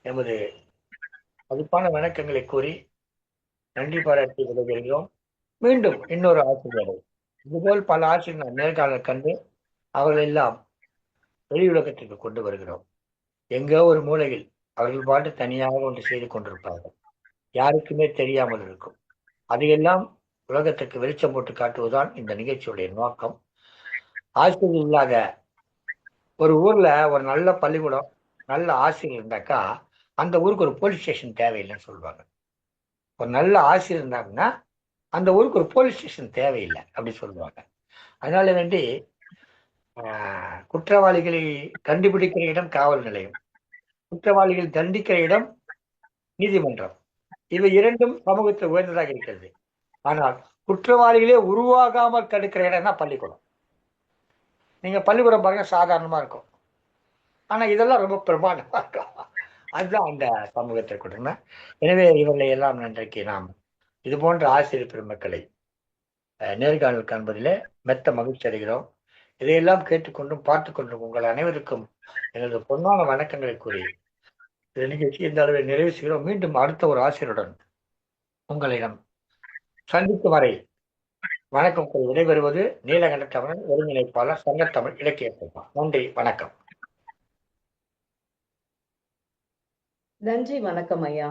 எமது மதிப்பான வணக்கங்களை கூறி நன்றி பாராட்டி விடைபெறுகிறோம். மீண்டும் இன்னொரு ஆசிரியரை இதுபோல் பல ஆசிரியர் நேர்காணல் கண்டு அவர்கள் எல்லாம் வெளியுலகத்திற்கு கொண்டு வருகிறோம். எங்கோ ஒரு மூலையில் அவர்கள் பாட்டு தனியாக ஒன்று செய்து கொண்டிருப்பார்கள், யாருக்குமே தெரியாமல் இருக்கும். அதையெல்லாம் உலகத்திற்கு வெளிச்சம் போட்டு காட்டுவதுதான் இந்த நிகழ்ச்சியுடைய நோக்கம். ஆசிரியர் இல்லாத ஒரு ஊர்ல ஒரு நல்ல பள்ளிக்கூடம், நல்ல ஆசிரியர் இருந்தாக்கா அந்த ஊருக்கு ஒரு போலீஸ் ஸ்டேஷன் தேவையில்லைன்னு சொல்லுவாங்க. ஒரு நல்ல ஆசிரியர் இருந்தாங்கன்னா அந்த ஊருக்கு ஒரு போலீஸ் ஸ்டேஷன் தேவையில்லை அப்படி சொல்லுவாங்க. அதனால வேண்டி குற்றவாளிகளை கண்டுபிடிக்கிற இடம் காவல் நிலையம், குற்றவாளிகள் தண்டிக்கிற இடம் நீதிமன்றம். இவை இரண்டும் சமூகத்தில் உயர்ந்ததாக இருக்கிறது. ஆனால் குற்றவாளிகளே உருவாகாமல் தடுக்கிற இடம் தான் பள்ளிக்கூடம். நீங்க பள்ளிக்கூடம் பாருங்க, சாதாரணமா இருக்கும், ஆனா இதெல்லாம் ரொம்ப பிரமாண்டமா இருக்கும். அதுதான் அந்த சமூகத்தை கொடுங்க. எனவே இவர்களை எல்லாம் இன்றைக்கு நாம் இது போன்ற ஆசிரியர் பெருமக்களை நேர்காணல் காண்பதிலே மெத்த மகிழ்ச்சி அடைகிறோம். இதையெல்லாம் கேட்டுக்கொண்டும் பார்த்து கொண்டும் உங்கள் அனைவருக்கும் எனது பொன்னான வணக்கங்களை கூறி இந்த நிகழ்ச்சி இந்த அளவில் நிறைவு செய்கிறோம். மீண்டும் அடுத்த ஒரு ஆசிரியருடன் உங்களிடம் சந்திக்கும் வரை வணக்கம் கூறி விடைபெறுவது நீலகண்ட தமிழன், ஒருங்கிணைப்பாளர், சங்கத்தமிழ் இலக்கிய சபா. நன்றி, வணக்கம். நன்றி, வணக்கம் ஐயா.